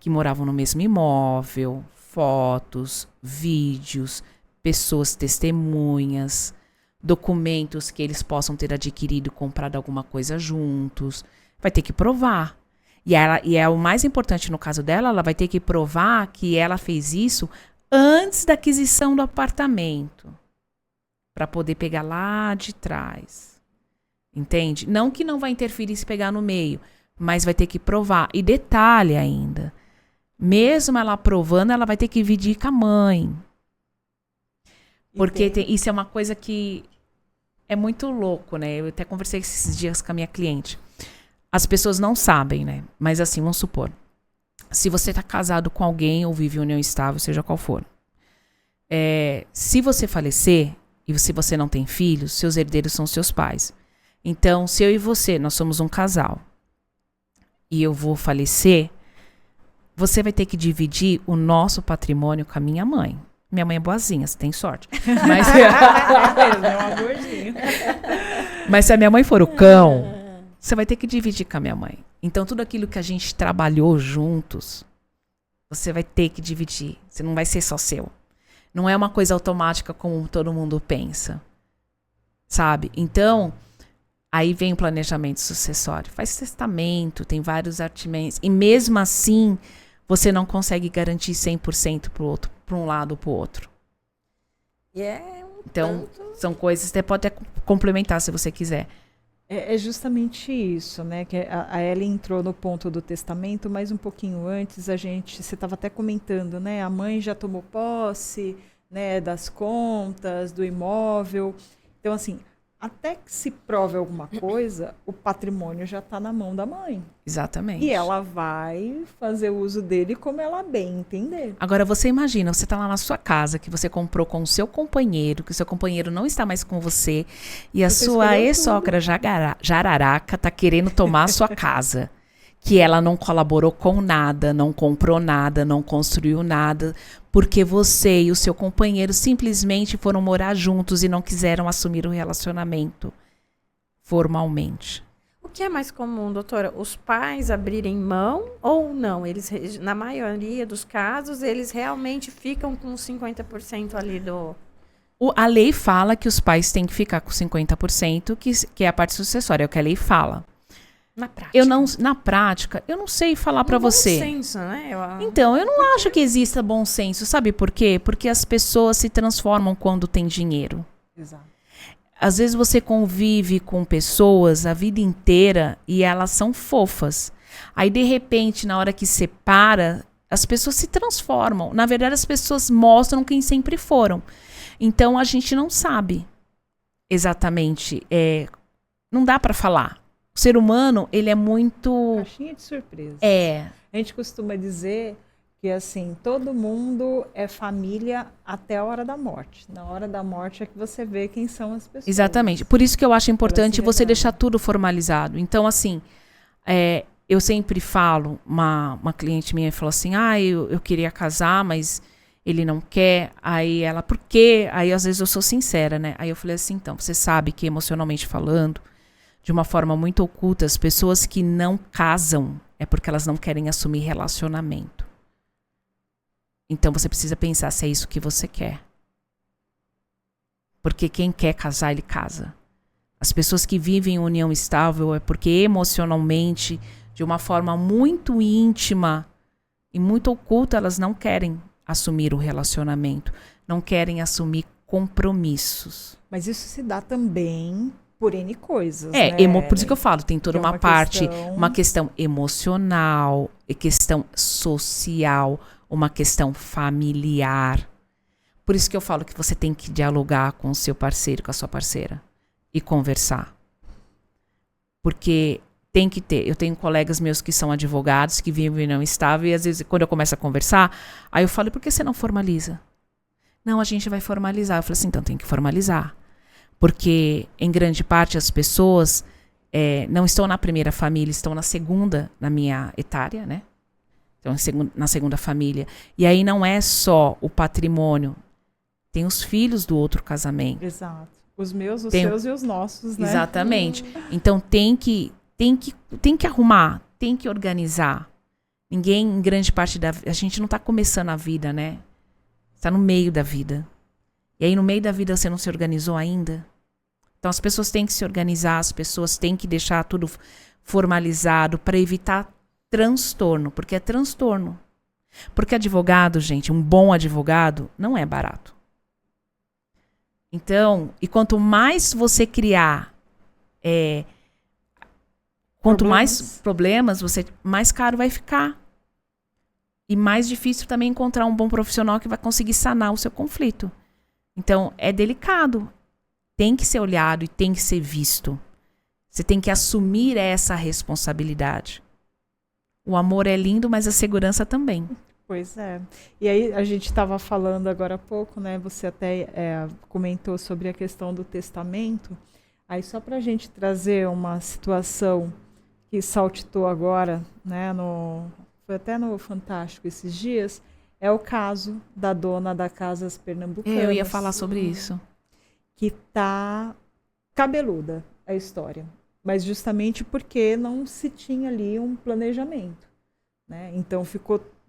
Que moravam no mesmo imóvel, fotos, vídeos, pessoas testemunhas, documentos que eles possam ter adquirido, comprado alguma coisa juntos. Vai ter que provar. E é o mais importante no caso dela, ela vai ter que provar que ela fez isso antes da aquisição do apartamento. Para poder pegar lá de trás. Entende? Não que não vai interferir se pegar no meio, mas vai ter que provar. E detalhe ainda, mesmo ela provando, ela vai ter que dividir com a mãe. Porque isso é uma coisa que é muito louco, né? Eu até conversei esses dias com a minha cliente. As pessoas não sabem, né? Mas assim, vamos supor. Se você está casado com alguém ou vive em união estável, seja qual for. Se você falecer e se você não tem filhos, seus herdeiros são seus pais. Então, se eu e você, nós somos um casal, e eu vou falecer, você vai ter que dividir o nosso patrimônio com a minha mãe. Minha mãe é boazinha, você tem sorte. Mas, mas se a minha mãe for o cão, você vai ter que dividir com a minha mãe. Então, tudo aquilo que a gente trabalhou juntos, você vai ter que dividir. Você não vai ser só seu. Não é uma coisa automática como todo mundo pensa. Sabe? Então, aí vem o planejamento sucessório. Faz testamento, tem vários artimanhas. E mesmo assim, você não consegue garantir 100% para um lado ou para o outro. Então, são coisas que você pode até complementar se você quiser. É justamente isso, né? Que a Ellen entrou no ponto do testamento, mas um pouquinho antes você estava até comentando, né? A mãe já tomou posse, né, das contas, do imóvel. Então, assim, até que se prove alguma coisa, o patrimônio já está na mão da mãe. Exatamente. E ela vai fazer o uso dele como ela bem entender. Agora, você imagina, você está lá na sua casa, que você comprou com o seu companheiro, que o seu companheiro não está mais com você, e a sua ex-sogra jararaca está querendo tomar a sua casa. Que ela não colaborou com nada, não comprou nada, não construiu nada, porque você e o seu companheiro simplesmente foram morar juntos e não quiseram assumir o relacionamento formalmente. O que é mais comum, doutora? Os pais abrirem mão ou não? Eles, na maioria dos casos, eles realmente ficam com 50% ali do... A lei fala que os pais têm que ficar com 50%, que é a parte sucessória, é o que a lei fala. Na prática? Na prática, eu não sei falar pra você. Bom senso, né? Então, eu não acho que exista bom senso. Sabe por quê? Porque as pessoas se transformam quando tem dinheiro. Exato. Às vezes você convive com pessoas a vida inteira e elas são fofas. Aí, de repente, na hora que separa, as pessoas se transformam. Na verdade, as pessoas mostram quem sempre foram. Então, a gente não sabe exatamente. Não dá pra falar. O ser humano, ele é muito... Caixinha de surpresa. A gente costuma dizer que, assim, todo mundo é família até a hora da morte. Na hora da morte é que você vê quem são as pessoas. Exatamente. Por isso que eu acho importante você deixar tudo formalizado. Então, assim, eu sempre falo, uma cliente minha falou assim, eu queria casar, mas ele não quer. Aí ela, por quê? Aí, às vezes, eu sou sincera, né? Aí eu falei assim, então, você sabe que emocionalmente falando, de uma forma muito oculta, as pessoas que não casam é porque elas não querem assumir relacionamento. Então você precisa pensar se é isso que você quer. Porque quem quer casar, ele casa. As pessoas que vivem em união estável é porque emocionalmente, de uma forma muito íntima e muito oculta, elas não querem assumir o relacionamento. Não querem assumir compromissos. Mas isso se dá também Por N coisas, né? Por isso que eu falo, tem toda Que é uma parte, uma questão emocional, questão social, uma questão familiar. Por isso que eu falo que você tem que dialogar com o seu parceiro, com a sua parceira e conversar. Porque tem que ter. Eu tenho colegas meus que são advogados, que vivem não estável, e às vezes quando eu começo a conversar, aí eu falo, por que você não formaliza? Não, a gente vai formalizar. Eu falo assim, então tem que formalizar. Porque, em grande parte, as pessoas não estão na primeira família, estão na segunda, na minha etária, né? Então, na segunda família. E aí não é só o patrimônio. Tem os filhos do outro casamento. Exato. Os meus, os seus e os nossos, né? Exatamente. Então, tem que arrumar, tem que organizar. Ninguém, em grande parte da vida... A gente não está começando a vida, né? Está no meio da vida. E aí, no meio da vida, você não se organizou ainda? Então, as pessoas têm que se organizar, as pessoas têm que deixar tudo formalizado para evitar transtorno, porque é transtorno. Porque advogado, gente, um bom advogado não é barato. Então, e quanto mais você criar, quanto mais problemas, mais caro vai ficar. E mais difícil também encontrar um bom profissional que vai conseguir sanar o seu conflito. Então, é delicado. Tem que ser olhado e tem que ser visto. Você tem que assumir essa responsabilidade. O amor é lindo, mas a segurança também. Pois é. E aí, a gente estava falando agora há pouco, né? Você até comentou sobre a questão do testamento. Aí, só para a gente trazer uma situação que saltitou agora, né? Foi até no Fantástico esses dias, é o caso da dona da Casas Pernambucanas. Eu ia falar sobre isso. Que tá cabeluda a história. Mas justamente porque não se tinha ali um planejamento, né? Então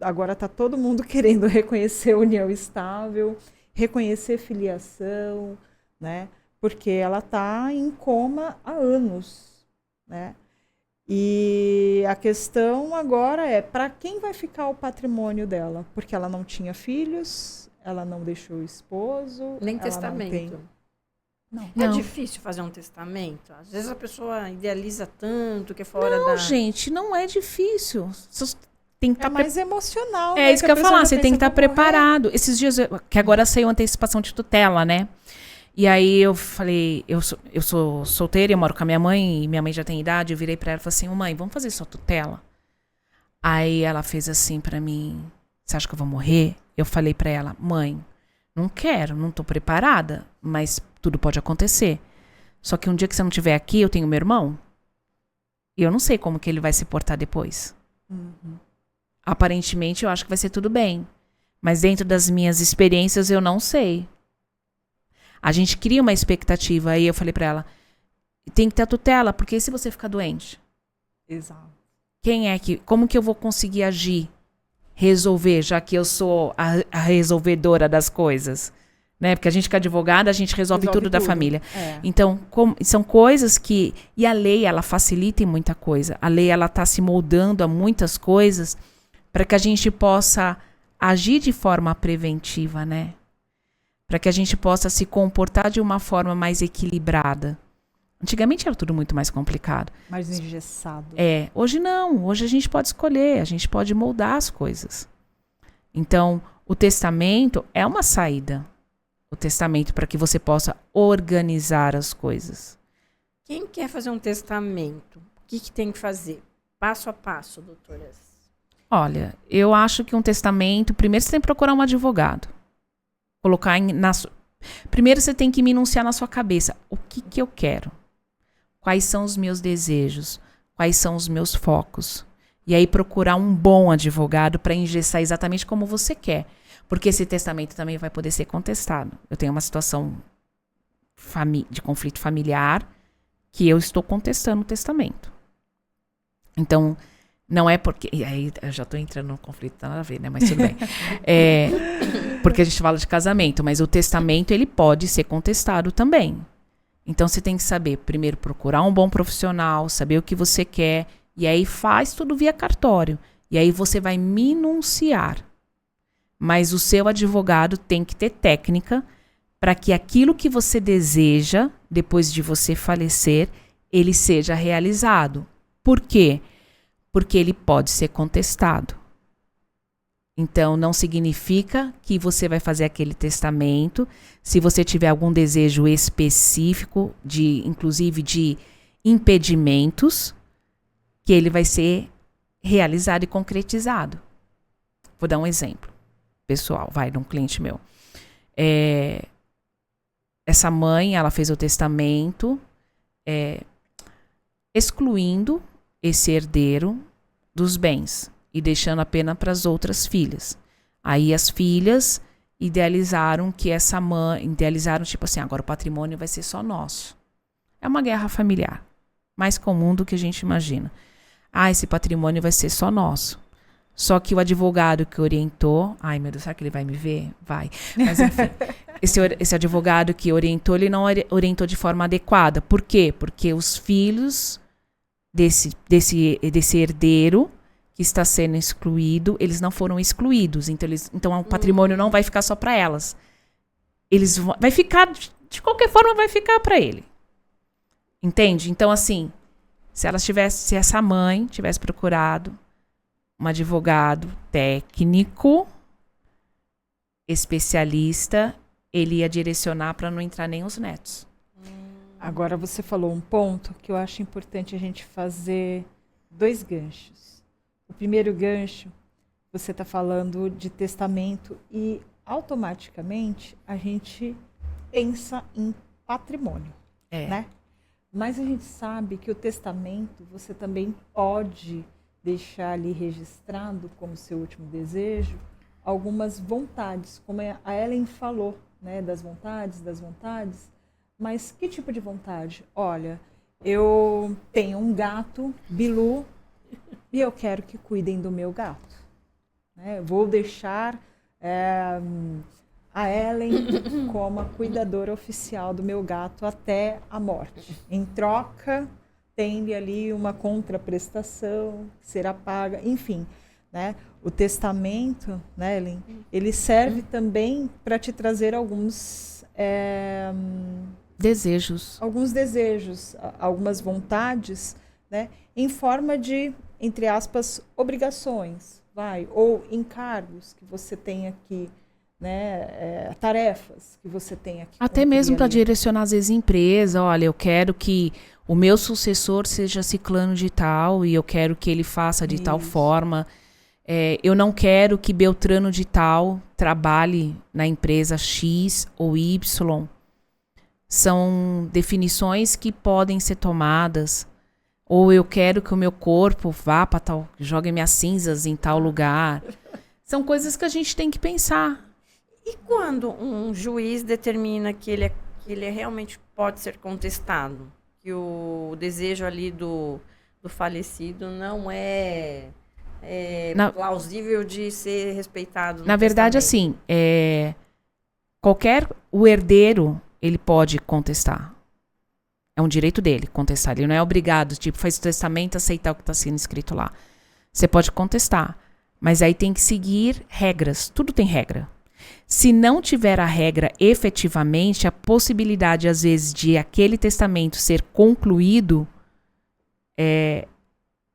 agora está todo mundo querendo reconhecer a união estável, reconhecer filiação, né? Porque ela está em coma há anos, né? E a questão agora é para quem vai ficar o patrimônio dela? Porque ela não tinha filhos, ela não deixou o esposo, nem testamento. Não. É difícil fazer um testamento? Às vezes a pessoa idealiza tanto que é fora da... Não, gente, não é difícil. Você tem que estar mais emocional. É isso que eu ia falar, você tem que estar preparado. Esses dias, que agora saiu antecipação de tutela, né? E aí eu falei, eu sou solteira, eu moro com a minha mãe, e minha mãe já tem idade, eu virei pra ela e falei assim, mãe, vamos fazer só tutela? Aí ela fez assim pra mim, você acha que eu vou morrer? Eu falei pra ela, mãe, não quero, não tô preparada, mas tudo pode acontecer. Só que um dia que você não estiver aqui, eu tenho meu irmão, e eu não sei como que ele vai se portar depois. Uhum. Aparentemente, eu acho que vai ser tudo bem. Mas dentro das minhas experiências, eu não sei. A gente cria uma expectativa. Aí eu falei pra ela, tem que ter a tutela, porque se você ficar doente? Exato. Como que eu vou conseguir agir? Resolver, já que eu sou a resolvedora das coisas. Né? Porque a gente que é advogada, a gente resolve tudo da família. Então, são coisas que... E a lei, ela facilita em muita coisa. A lei, ela tá se moldando a muitas coisas para que a gente possa agir de forma preventiva, né? Para que a gente possa se comportar de uma forma mais equilibrada. Antigamente era tudo muito mais complicado. Mais engessado. Hoje não. Hoje a gente pode escolher, a gente pode moldar as coisas. Então, o testamento é uma saída. O testamento para que você possa organizar as coisas. Quem quer fazer um testamento, o que tem que fazer? Passo a passo, doutoras. Olha, eu acho que um testamento... Primeiro você tem que procurar um advogado. Colocar primeiro você tem que enunciar na sua cabeça. O que eu quero? Quais são os meus desejos? Quais são os meus focos? E aí procurar um bom advogado para engessar exatamente como você quer. Porque esse testamento também vai poder ser contestado. Eu tenho uma situação de conflito familiar que eu estou contestando o testamento. Então, não é porque... E aí eu já estou entrando no conflito, nada a ver, né? Mas tudo bem. Porque a gente fala de casamento, mas o testamento, ele pode ser contestado também. Então, você tem que saber, primeiro, procurar um bom profissional, saber o que você quer, e aí faz tudo via cartório. E aí você vai minuciar. Mas o seu advogado tem que ter técnica para que aquilo que você deseja, depois de você falecer, ele seja realizado. Por quê? Porque ele pode ser contestado. Então, não significa que você vai fazer aquele testamento, se você tiver algum desejo específico, inclusive de impedimentos, que ele vai ser realizado e concretizado. Vou dar um exemplo pessoal, de um cliente meu. Essa mãe, ela fez o testamento excluindo esse herdeiro dos bens e deixando apenas para as outras filhas. Aí as filhas idealizaram que essa mãe, tipo assim, agora o patrimônio vai ser só nosso. É uma guerra familiar, mais comum do que a gente imagina. Esse patrimônio vai ser só nosso. Só que o advogado que orientou... Ai, meu Deus, será que ele vai me ver? Vai. Mas, enfim, esse advogado que orientou, ele não orientou de forma adequada. Por quê? Porque os filhos desse herdeiro que está sendo excluído, eles não foram excluídos. Então o patrimônio não vai ficar só para elas. Vai ficar, de qualquer forma, vai ficar para ele. Entende? Então, assim, se essa mãe tivesse procurado um advogado técnico, especialista, ele ia direcionar para não entrar nem os netos. Agora você falou um ponto que eu acho importante a gente fazer 2 ganchos. O primeiro gancho, você está falando de testamento e automaticamente a gente pensa em patrimônio, né? Mas a gente sabe que o testamento você também pode deixar ali registrado como seu último desejo algumas vontades, como a Ellen falou, né, das vontades, mas que tipo de vontade? Olha, eu tenho um gato, Bilu, e eu quero que cuidem do meu gato. Né? Vou deixar a Ellen como a cuidadora oficial do meu gato até a morte. Em troca, tem ali uma contraprestação que será paga, enfim. Né? O testamento, né, Ellen, ele serve também para te trazer alguns desejos, algumas vontades, né, em forma de, entre aspas, obrigações, ou encargos que você tenha que, né, tarefas que você tenha que até mesmo para direcionar às vezes empresa. Olha, eu quero que o meu sucessor seja ciclano de tal e eu quero que ele faça de tal forma. Eu não quero que Beltrano de tal trabalhe na empresa X ou Y. São definições que podem ser tomadas. Ou eu quero que o meu corpo vá para tal, jogue minhas cinzas em tal lugar. São coisas que a gente tem que pensar. E quando um juiz determina que ele realmente pode ser contestado? Que o desejo ali do falecido não é plausível de ser respeitado. Na verdade, assim, o herdeiro, ele pode contestar. É um direito dele contestar. Ele não é obrigado, tipo, faz o testamento, aceitar o que está sendo escrito lá. Você pode contestar, mas aí tem que seguir regras. Tudo tem regra. Se não tiver a regra efetivamente, a possibilidade, às vezes, de aquele testamento ser concluído,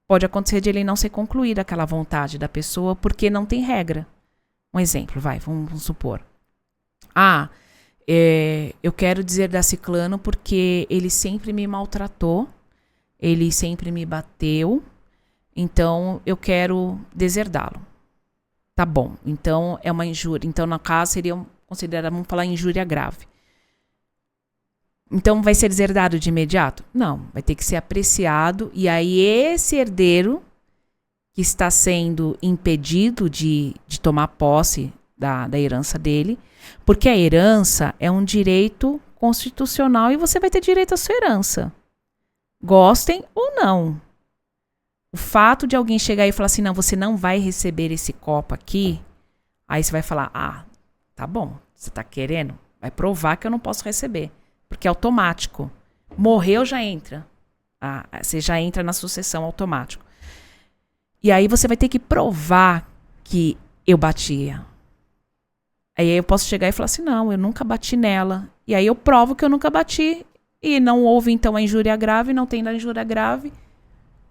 pode acontecer de ele não ser concluído, aquela vontade da pessoa, porque não tem regra. Um exemplo, vamos supor. Eu quero dizer da ciclano porque ele sempre me maltratou, ele sempre me bateu, então eu quero deserdá-lo. Tá bom, então é uma injúria. Então, no caso, seria considerado, vamos falar, injúria grave. Então, vai ser deserdado de imediato? Não, vai ter que ser apreciado. E aí, esse herdeiro que está sendo impedido de tomar posse da herança dele, porque a herança é um direito constitucional e você vai ter direito à sua herança. Gostem ou não. O fato de alguém chegar e falar assim, não, você não vai receber esse copo aqui, aí você vai falar, tá bom, você tá querendo? Vai provar que eu não posso receber. Porque é automático. Morreu, já entra. Você já entra na sucessão automático. E aí você vai ter que provar que eu batia. Aí eu posso chegar e falar assim, não, eu nunca bati nela. E aí eu provo que eu nunca bati. E não houve, então, a injúria grave, não tem a injúria grave.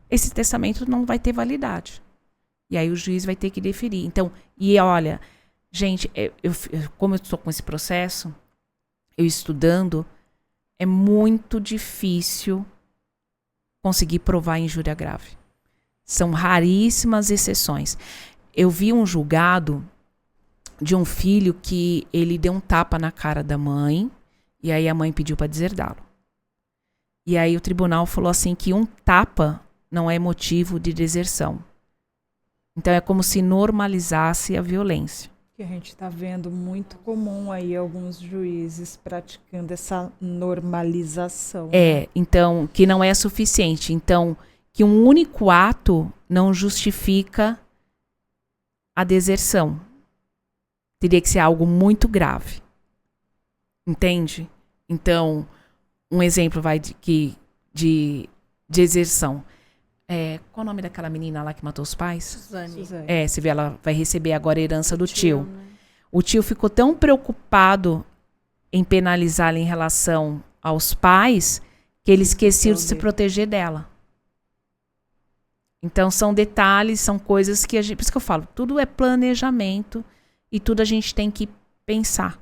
Esse testamento não vai ter validade. E aí o juiz vai ter que deferir. Então, e olha, gente, como eu estou com esse processo, eu estudando, é muito difícil conseguir provar a injúria grave. São raríssimas exceções. Eu vi um julgado de um filho que ele deu um tapa na cara da mãe, e aí a mãe pediu para deserdá-lo. E aí o tribunal falou assim que um tapa não é motivo de deserção. Então é como se normalizasse a violência. Que a gente está vendo muito comum aí alguns juízes praticando essa normalização. Então, que não é suficiente. Então, que um único ato não justifica a deserção. Teria que ser algo muito grave. Entende? Então, um exemplo de deserção. Qual o nome daquela menina lá que matou os pais? Suzane. Você vê, ela vai receber agora a herança do tio. Né? O tio ficou tão preocupado em penalizá-la em relação aos pais que ele esqueceu de se proteger dela. Então, são detalhes, são coisas que a gente... Por isso que eu falo, tudo é planejamento e tudo a gente tem que pensar,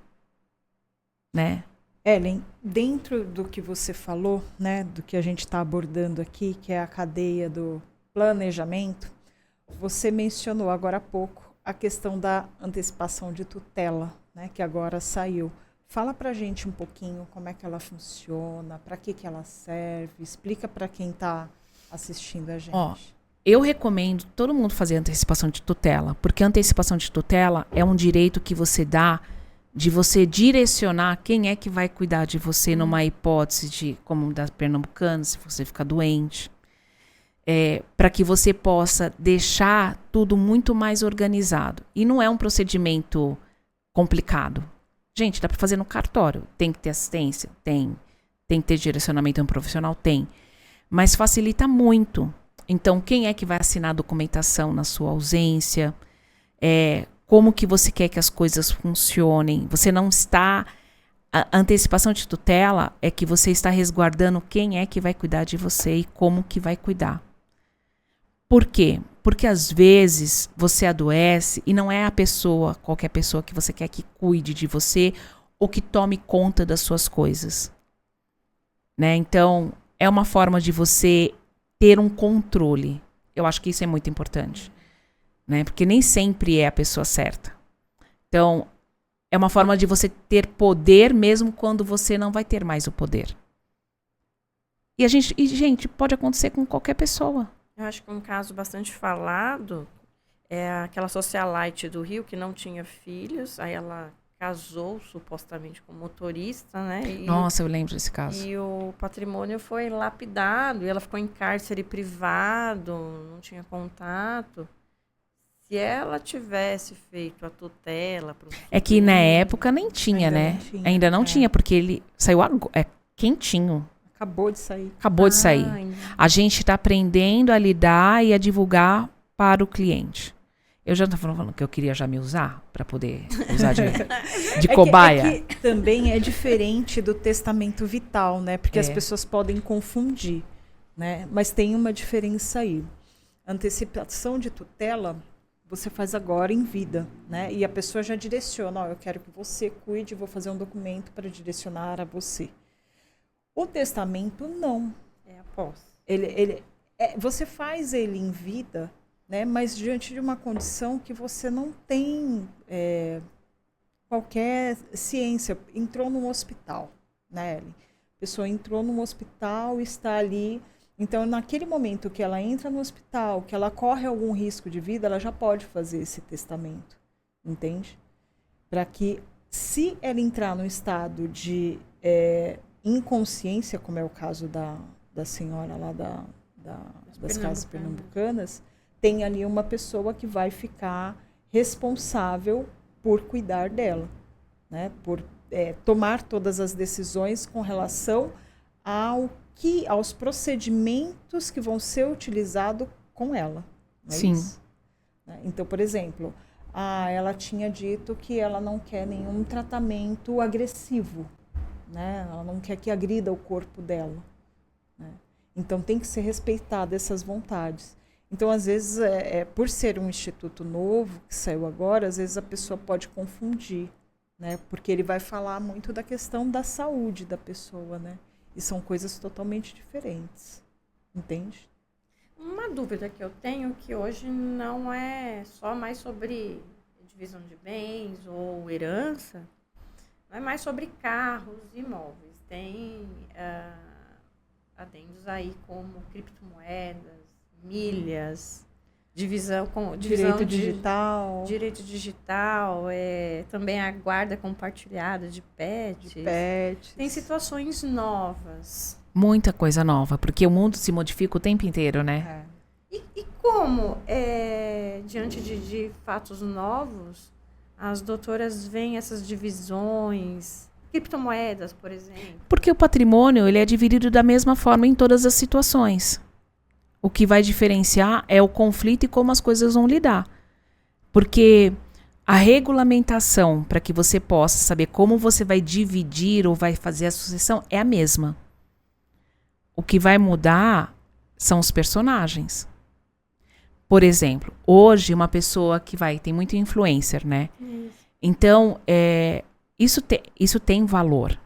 né? Ellen, dentro do que você falou, né, do que a gente está abordando aqui, que é a cadeia do planejamento, você mencionou agora há pouco a questão da antecipação de tutela, né, que agora saiu. Fala para a gente um pouquinho como é que ela funciona, para que ela serve, explica para quem está assistindo a gente. Eu recomendo todo mundo fazer antecipação de tutela, porque a antecipação de tutela é um direito que você dá de você direcionar quem é que vai cuidar de você numa hipótese como da pernambucana, se você ficar doente. Para que você possa deixar tudo muito mais organizado. E não é um procedimento complicado. Gente, dá para fazer no cartório. Tem que ter assistência? Tem. Tem que ter direcionamento profissional? Tem. Mas facilita muito. Então, quem é que vai assinar a documentação na sua ausência? Como que você quer que as coisas funcionem? Você não está... A antecipação de tutela é que você está resguardando quem é que vai cuidar de você e como que vai cuidar. Por quê? Porque às vezes você adoece e não é a pessoa, qualquer pessoa que você quer que cuide de você ou que tome conta das suas coisas. Né? Então, é uma forma de você ter um controle. Eu acho que isso é muito importante. Né? Porque nem sempre é a pessoa certa. Então, é uma forma de você ter poder mesmo quando você não vai ter mais o poder. Gente, pode acontecer com qualquer pessoa. Eu acho que um caso bastante falado é aquela socialite do Rio que não tinha filhos, aí ela casou supostamente com motorista, né? Nossa, eu lembro desse caso. E o patrimônio foi lapidado, e ela ficou em cárcere privado, não tinha contato. Se ela tivesse feito a tutela... É que na época nem tinha, né? Ainda não tinha, porque ele saiu quentinho. Acabou de sair. Acabou de sair. A gente está aprendendo a lidar e a divulgar para o cliente. Eu já estava falando que eu queria já me usar para poder usar de cobaia. Que também é diferente do testamento vital, né? Porque as pessoas podem confundir, né? Mas tem uma diferença aí. Antecipação de tutela você faz agora em vida, né? E a pessoa já direciona, eu quero que você cuide, vou fazer um documento para direcionar a você. O testamento, não. É após. Você faz ele em vida, né? Mas diante de uma condição que você não tem qualquer ciência. Entrou num hospital, né, Ellen? A pessoa entrou num hospital e está ali. Então, naquele momento que ela entra no hospital, que ela corre algum risco de vida, ela já pode fazer esse testamento, entende? Para que, se ela entrar no estado de inconsciência, como é o caso da senhora lá das casas pernambucanas, tem ali uma pessoa que vai ficar responsável por cuidar dela, né? Por tomar todas as decisões com relação aos procedimentos que vão ser utilizados com ela. Não é Sim. isso? Então, por exemplo, ela tinha dito que ela não quer nenhum tratamento agressivo, né? Ela não quer que agrida o corpo dela, né? Então tem que ser respeitada essas vontades. Então, às vezes, por ser um instituto novo, que saiu agora, às vezes a pessoa pode confundir, né? Porque ele vai falar muito da questão da saúde da pessoa, né? E são coisas totalmente diferentes, entende? Uma dúvida que eu tenho, que hoje não é só mais sobre divisão de bens ou herança, não é mais sobre carros e imóveis. Tem adendos aí como criptomoedas, milhas, divisão Direito de digital. direito digital, também a guarda compartilhada de pets. Tem situações novas. Muita coisa nova, porque o mundo se modifica o tempo inteiro, né? E como, diante de fatos novos, as doutoras veem essas divisões, criptomoedas, por exemplo? Porque o patrimônio ele é dividido da mesma forma em todas as situações. O que vai diferenciar é o conflito e como as coisas vão lidar. Porque a regulamentação para que você possa saber como você vai dividir ou vai fazer a sucessão é a mesma. O que vai mudar são os personagens. Por exemplo, hoje uma pessoa que tem muito influencer, né? Isso. Então, isso tem valor.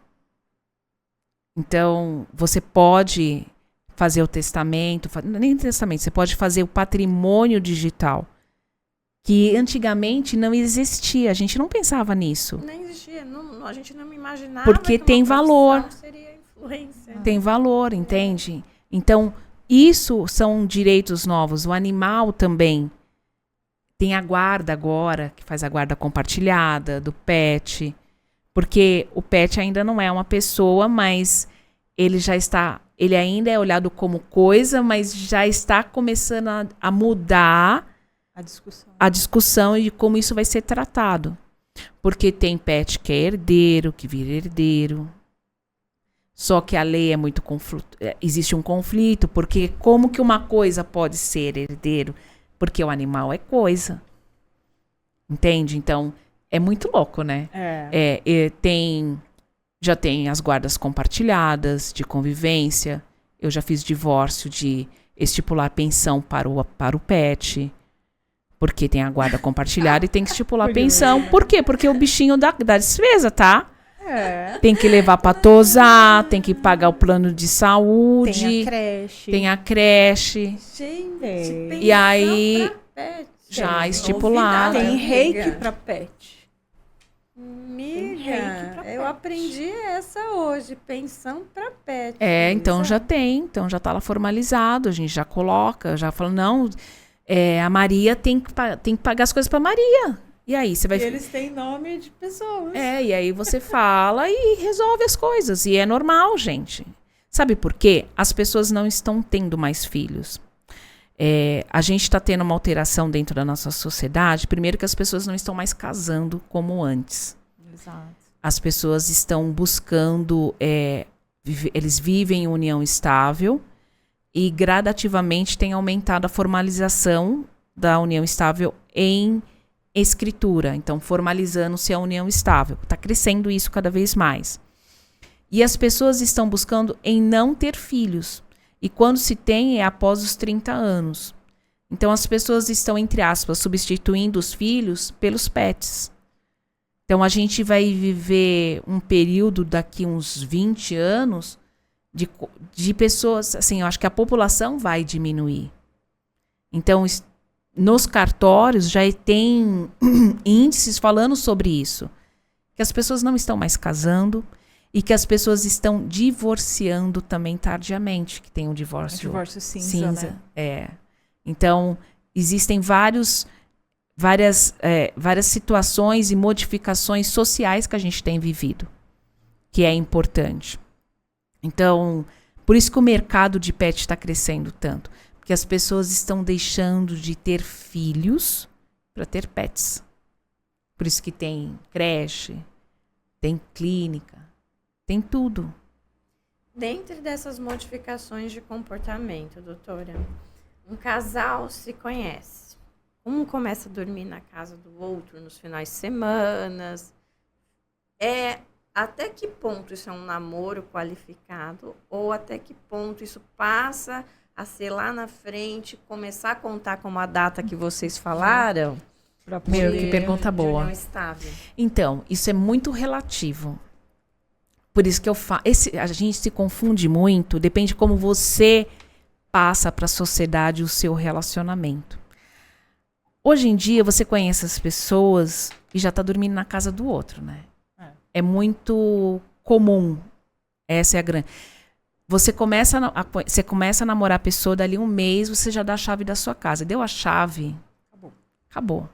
Então, você pode fazer o testamento, nem testamento, você pode fazer o patrimônio digital, que antigamente não existia, a gente não pensava nisso. Nem existia, a gente não imaginava porque que tem uma valor. seria influencer. Tem valor, entende? Então, isso são direitos novos. O animal também tem a guarda agora, que faz a guarda compartilhada do pet, porque o pet ainda não é uma pessoa, mas ele ainda é olhado como coisa, mas já está começando a mudar a discussão de como isso vai ser tratado. Porque tem pet que é herdeiro, que vira herdeiro. Só que a lei é muito existe um conflito, porque como que uma coisa pode ser herdeiro? Porque o animal é coisa. Entende? Então, é muito louco, né? Já tem as guardas compartilhadas de convivência. Eu já fiz divórcio de estipular pensão para o pet. Porque tem a guarda compartilhada e tem que estipular pensão. Por quê? Porque o bichinho dá despesa, tá? Tem que levar pra tosar, tem que pagar o plano de saúde. Tem a creche. Tem a creche. Gente, E aí, pra pet. já estipulado. Tem reiki pra pet. Amiga, eu aprendi essa hoje, pensão para pet. Então já tem, então já tá lá formalizado, a gente já coloca, já fala, não, a Maria tem que pagar as coisas pra Maria. E aí você vai... E eles têm nome de pessoas. E aí você fala e resolve as coisas, e é normal, gente. Sabe por quê? As pessoas não estão tendo mais filhos. A gente está tendo uma alteração dentro da nossa sociedade. Primeiro que as pessoas não estão mais casando como antes. Exato. As pessoas estão buscando... eles vivem em união estável e gradativamente tem aumentado a formalização da união estável em escritura. Então, formalizando-se a união estável. Está crescendo isso cada vez mais. E as pessoas estão buscando em não ter filhos. E quando se tem, é após os 30 anos. Então, as pessoas estão, entre aspas, substituindo os filhos pelos pets. Então, a gente vai viver um período daqui uns 20 anos de pessoas... Assim, eu acho que a população vai diminuir. Então, nos cartórios já tem índices falando sobre isso. Que as pessoas não estão mais casando... E que as pessoas estão divorciando também tardiamente, que tem um divórcio cinza, né? Então, existem várias situações e modificações sociais que a gente tem vivido, que é importante. Então, por isso que o mercado de pet está crescendo tanto. Porque as pessoas estão deixando de ter filhos para ter pets. Por isso que tem creche, tem clínica, tem tudo. Dentro dessas modificações de comportamento, doutora, um casal se conhece. um começa a dormir na casa do outro nos finais de semana. Até que ponto isso é um namoro qualificado ou até que ponto isso passa a ser lá na frente, começar a contar como a data que vocês falaram? Meu, que pergunta De boa. união estável. Então, isso é muito relativo. Por isso que eu falo, a gente se confunde muito, depende de como você passa para a sociedade o seu relacionamento. Hoje em dia, você conhece as pessoas e já está dormindo na casa do outro, né? É muito comum. Essa é a grande... Você começa a namorar a pessoa, dali um mês, você já dá a chave da sua casa. Deu a chave, acabou.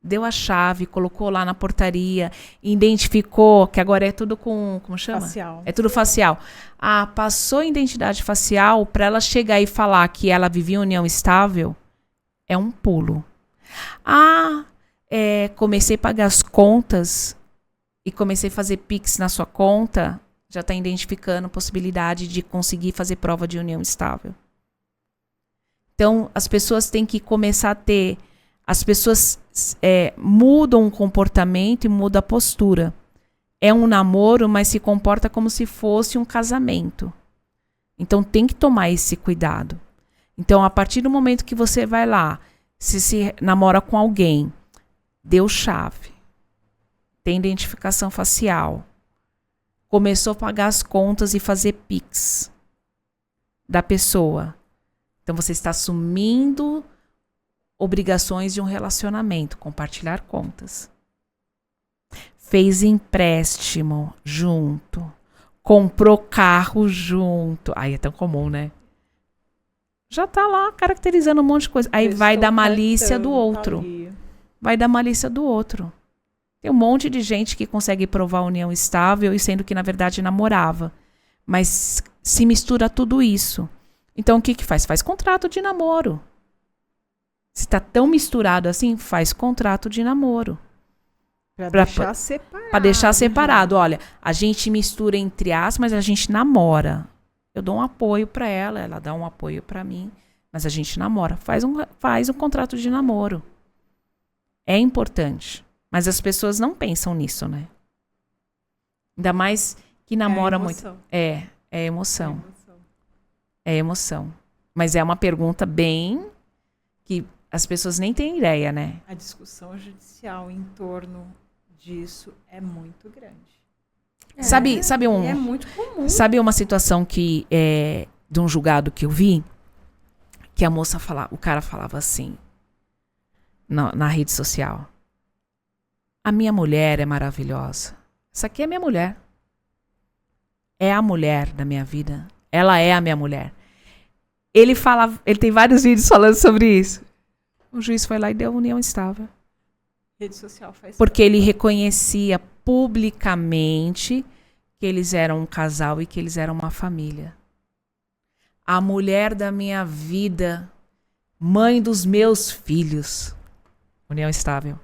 Deu a chave, colocou lá na portaria, identificou, que agora é tudo com, como chama? Facial. É tudo facial. Ah, passou a identidade facial, para ela chegar e falar que ela vivia em união estável, é um pulo. Ah, comecei a pagar as contas e comecei a fazer Pix na sua conta, já está identificando possibilidade de conseguir fazer prova de união estável. Então, as pessoas têm que começar a ter... As pessoas mudam o comportamento e mudam a postura. É um namoro, mas se comporta como se fosse um casamento. Então, tem que tomar esse cuidado. Então, a partir do momento que você vai lá, se namora com alguém, deu chave, tem identificação facial, começou a pagar as contas e fazer Pix da pessoa. Então, você está assumindo obrigações de um relacionamento, compartilhar contas. Fez empréstimo junto, comprou carro junto. Aí é tão comum, né? Já tá lá caracterizando um monte de coisa. Aí vai da malícia do outro. Vai da malícia do outro. Tem um monte de gente que consegue provar união estável e sendo que, na verdade, namorava. Mas se mistura tudo isso. Então, o que que faz? Faz contrato de namoro. Se tá tão misturado assim, faz contrato de namoro. Pra deixar separado. Pra deixar separado. Olha, a gente mistura entre aspas, mas a gente namora. Eu dou um apoio pra ela, ela dá um apoio pra mim, mas a gente namora. Faz um contrato de namoro. É importante. Mas as pessoas não pensam nisso, né? Ainda mais que namora muito. É emoção. É emoção. Mas é uma pergunta bem... que as pessoas nem têm ideia, né? A discussão judicial em torno disso é muito grande. Sabe É muito comum. Sabe uma situação que de um julgado que eu vi? Que a moça falava, o cara falava assim, na rede social. A minha mulher é maravilhosa. Essa aqui é minha mulher. É a mulher da minha vida. Ela é a minha mulher. Ele tem vários vídeos falando sobre isso. O juiz foi lá e deu união estável. Rede social faz porque ele reconhecia publicamente que eles eram um casal e que eles eram uma família. A mulher da minha vida, mãe dos meus filhos. União estável.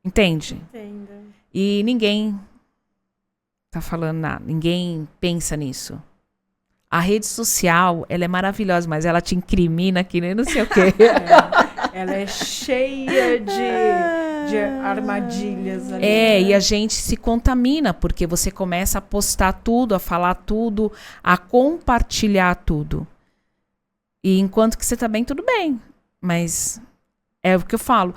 Entende? Entendo. E ninguém tá falando nada. Ninguém pensa nisso. A rede social, ela é maravilhosa, mas ela te incrimina que nem não sei o quê. Ela é cheia de armadilhas ali. E a gente se contamina, porque você começa a postar tudo, a falar tudo, a compartilhar tudo. E enquanto que você tá bem, tudo bem. Mas é o que eu falo.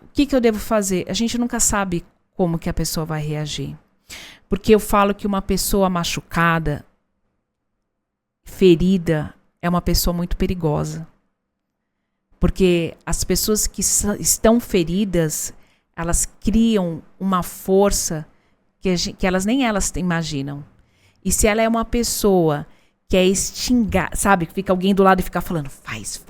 O que eu devo fazer? A gente nunca sabe como que a pessoa vai reagir. Porque eu falo que uma pessoa machucada, ferida, é uma pessoa muito perigosa. Porque as pessoas que estão feridas, elas criam uma força que elas nem elas imaginam. E se ela é uma pessoa que é extingar, sabe? Que fica alguém do lado e fica falando, faz.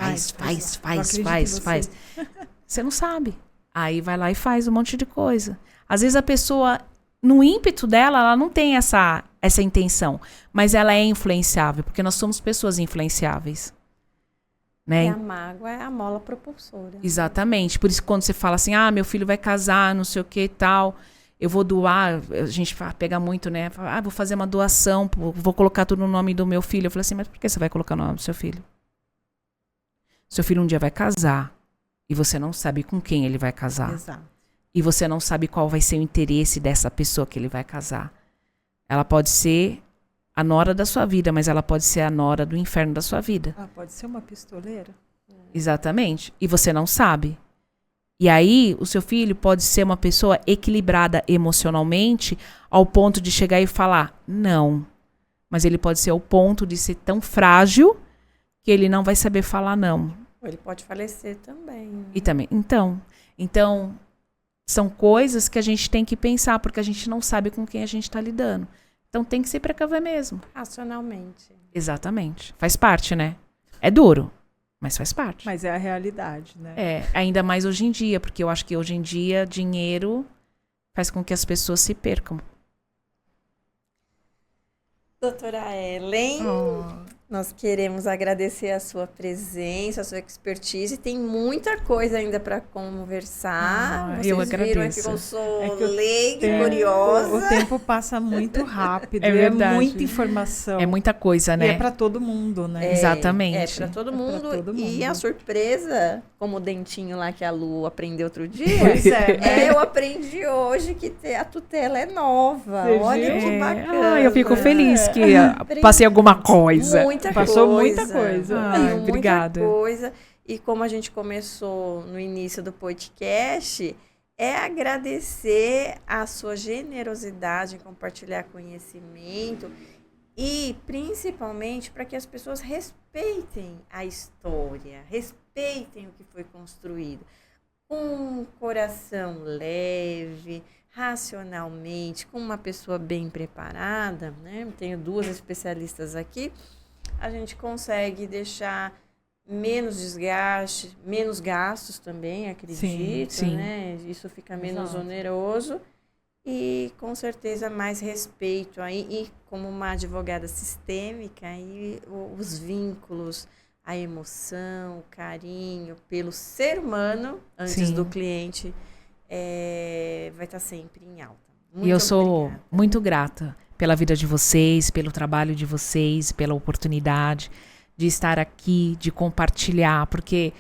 Você não sabe. Aí vai lá e faz um monte de coisa. Às vezes a pessoa, no ímpeto dela, ela não tem essa intenção. Mas ela é influenciável, porque nós somos pessoas influenciáveis. Né? E a mágoa é a mola propulsora. Exatamente. Por isso, quando você fala assim, meu filho vai casar, não sei o que e tal, eu vou doar, a gente pega muito, né? Vou fazer uma doação, vou colocar tudo no nome do meu filho. Eu falei assim, mas por que você vai colocar no nome do seu filho? Seu filho um dia vai casar e você não sabe com quem ele vai casar. Exato. E você não sabe qual vai ser o interesse dessa pessoa que ele vai casar. Ela pode ser a nora da sua vida, mas ela pode ser a nora do inferno da sua vida. Ah, pode ser uma pistoleira? Exatamente. E você não sabe. E aí, o seu filho pode ser uma pessoa equilibrada emocionalmente ao ponto de chegar e falar não. Mas ele pode ser ao ponto de ser tão frágil que ele não vai saber falar não. Ele pode falecer também. Né? E também, então, são coisas que a gente tem que pensar, porque a gente não sabe com quem a gente está lidando. Então tem que se precaver mesmo. Racionalmente. Exatamente. Faz parte, né? É duro, mas faz parte. Mas é a realidade, né? É, ainda mais hoje em dia, porque eu acho que hoje em dia dinheiro faz com que as pessoas se percam. Doutora Ellen, nós queremos agradecer a sua presença, a sua expertise. Tem muita coisa ainda para conversar. Vocês eu viram agradeço. que eu sou É que leiga e curiosa. O tempo passa muito rápido. É verdade. É muita informação. É muita coisa, E né? é para todo mundo, né? Exatamente. É para todo É pra mundo. todo E mundo. a surpresa, como o dentinho lá que a Lu aprendeu outro dia, Pois é, né? eu aprendi hoje que a tutela é nova. Você Olha viu? que bacana. Eu fico feliz que Aprendi passei alguma coisa. Passou muita coisa. Ai, obrigada. Muita coisa. E como a gente começou no início do podcast, é agradecer a sua generosidade em compartilhar conhecimento e principalmente para que as pessoas respeitem a história, respeitem o que foi construído. Com um coração leve, racionalmente, com uma pessoa bem preparada, né? Tenho 2 especialistas aqui, a gente consegue deixar menos desgaste, menos gastos também, acredito, sim. né? Isso fica menos Exato. oneroso e com certeza mais respeito aí, e como uma advogada sistêmica, aí os vínculos, a emoção, o carinho pelo ser humano antes Sim. do cliente vai estar sempre em alta. Muito E eu sou obrigada. muito grata pela vida de vocês, pelo trabalho de vocês, pela oportunidade de estar aqui, de compartilhar, porque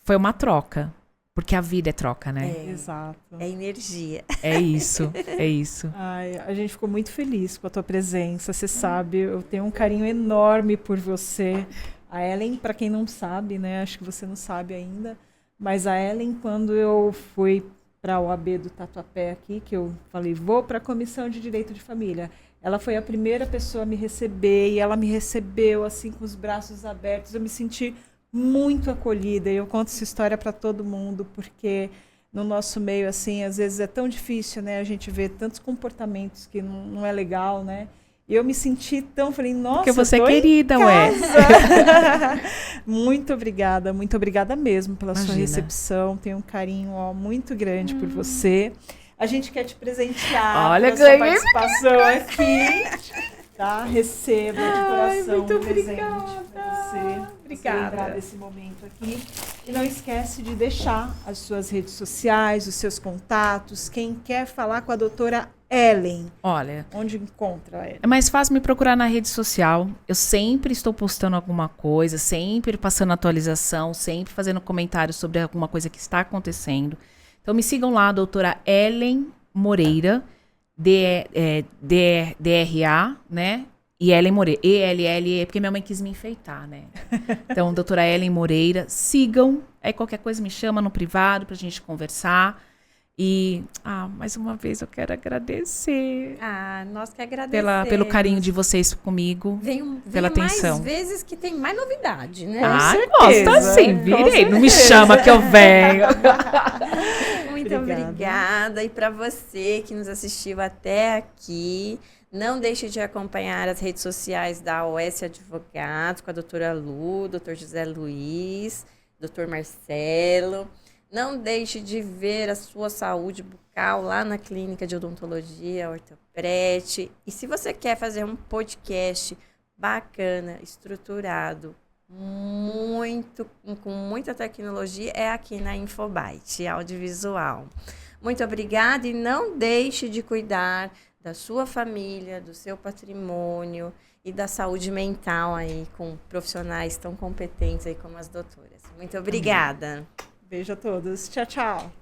foi uma troca. Porque a vida é troca, né? Exato. É energia. É isso, é isso. Ai, a gente ficou muito feliz com a tua presença. Você sabe, eu tenho um carinho enorme por você. A Ellen, para quem não sabe, né? Acho que você não sabe ainda. Mas a Ellen, quando eu fui para a OAB do Tatuapé aqui, que eu falei, vou para a Comissão de Direito de Família. Ela foi a primeira pessoa a me receber e ela me recebeu assim com os braços abertos. Eu me senti muito acolhida e eu conto essa história para todo mundo porque no nosso meio assim às vezes é tão difícil, né? A gente vê tantos comportamentos que não é legal, né? E eu me senti tão, falei, nossa, Porque você eu é tô querida, em ué. casa. Muito obrigada mesmo pela sua Imagina. recepção. Tenho um carinho muito grande por você. A gente quer te presentear Olha, pela sua ganhei. participação aqui. Tá? Receba de coração muito um presente obrigada. para você. Obrigada. Você lembrar desse momento aqui. E não esquece de deixar as suas redes sociais, os seus contatos. Quem quer falar com a doutora Ellen, Olha, onde encontra ela? é mais fácil me procurar na rede social. Eu sempre estou postando alguma coisa, sempre passando atualização, sempre fazendo comentários sobre alguma coisa que está acontecendo. Então me sigam lá, doutora Ellen Moreira, DRA, né? E Ellen Moreira, ELLE, porque minha mãe quis me enfeitar, né? Então, doutora Ellen Moreira, sigam. Aí qualquer coisa me chama no privado pra gente conversar. E, mais uma vez eu quero agradecer Nós que agradecemos. pelo carinho de vocês comigo. Venham pela atenção. mais vezes que tem mais novidade, né? certeza, gosta sim, com virei. Não me certeza. chama que eu venho. Muito obrigada. E para você que nos assistiu até aqui, não deixe de acompanhar as redes sociais da OS Advogados, com a doutora Lu, doutor José Luiz, doutor Marcelo. Não deixe de ver a sua saúde bucal lá na Clínica de Odontologia Ortoprete. E se você quer fazer um podcast bacana, estruturado, com muita tecnologia, é aqui na Infobyte Audiovisual. Muito obrigada e não deixe de cuidar da sua família, do seu patrimônio e da saúde mental aí com profissionais tão competentes aí como as doutoras. Muito obrigada. Beijo a todos. Tchau, tchau.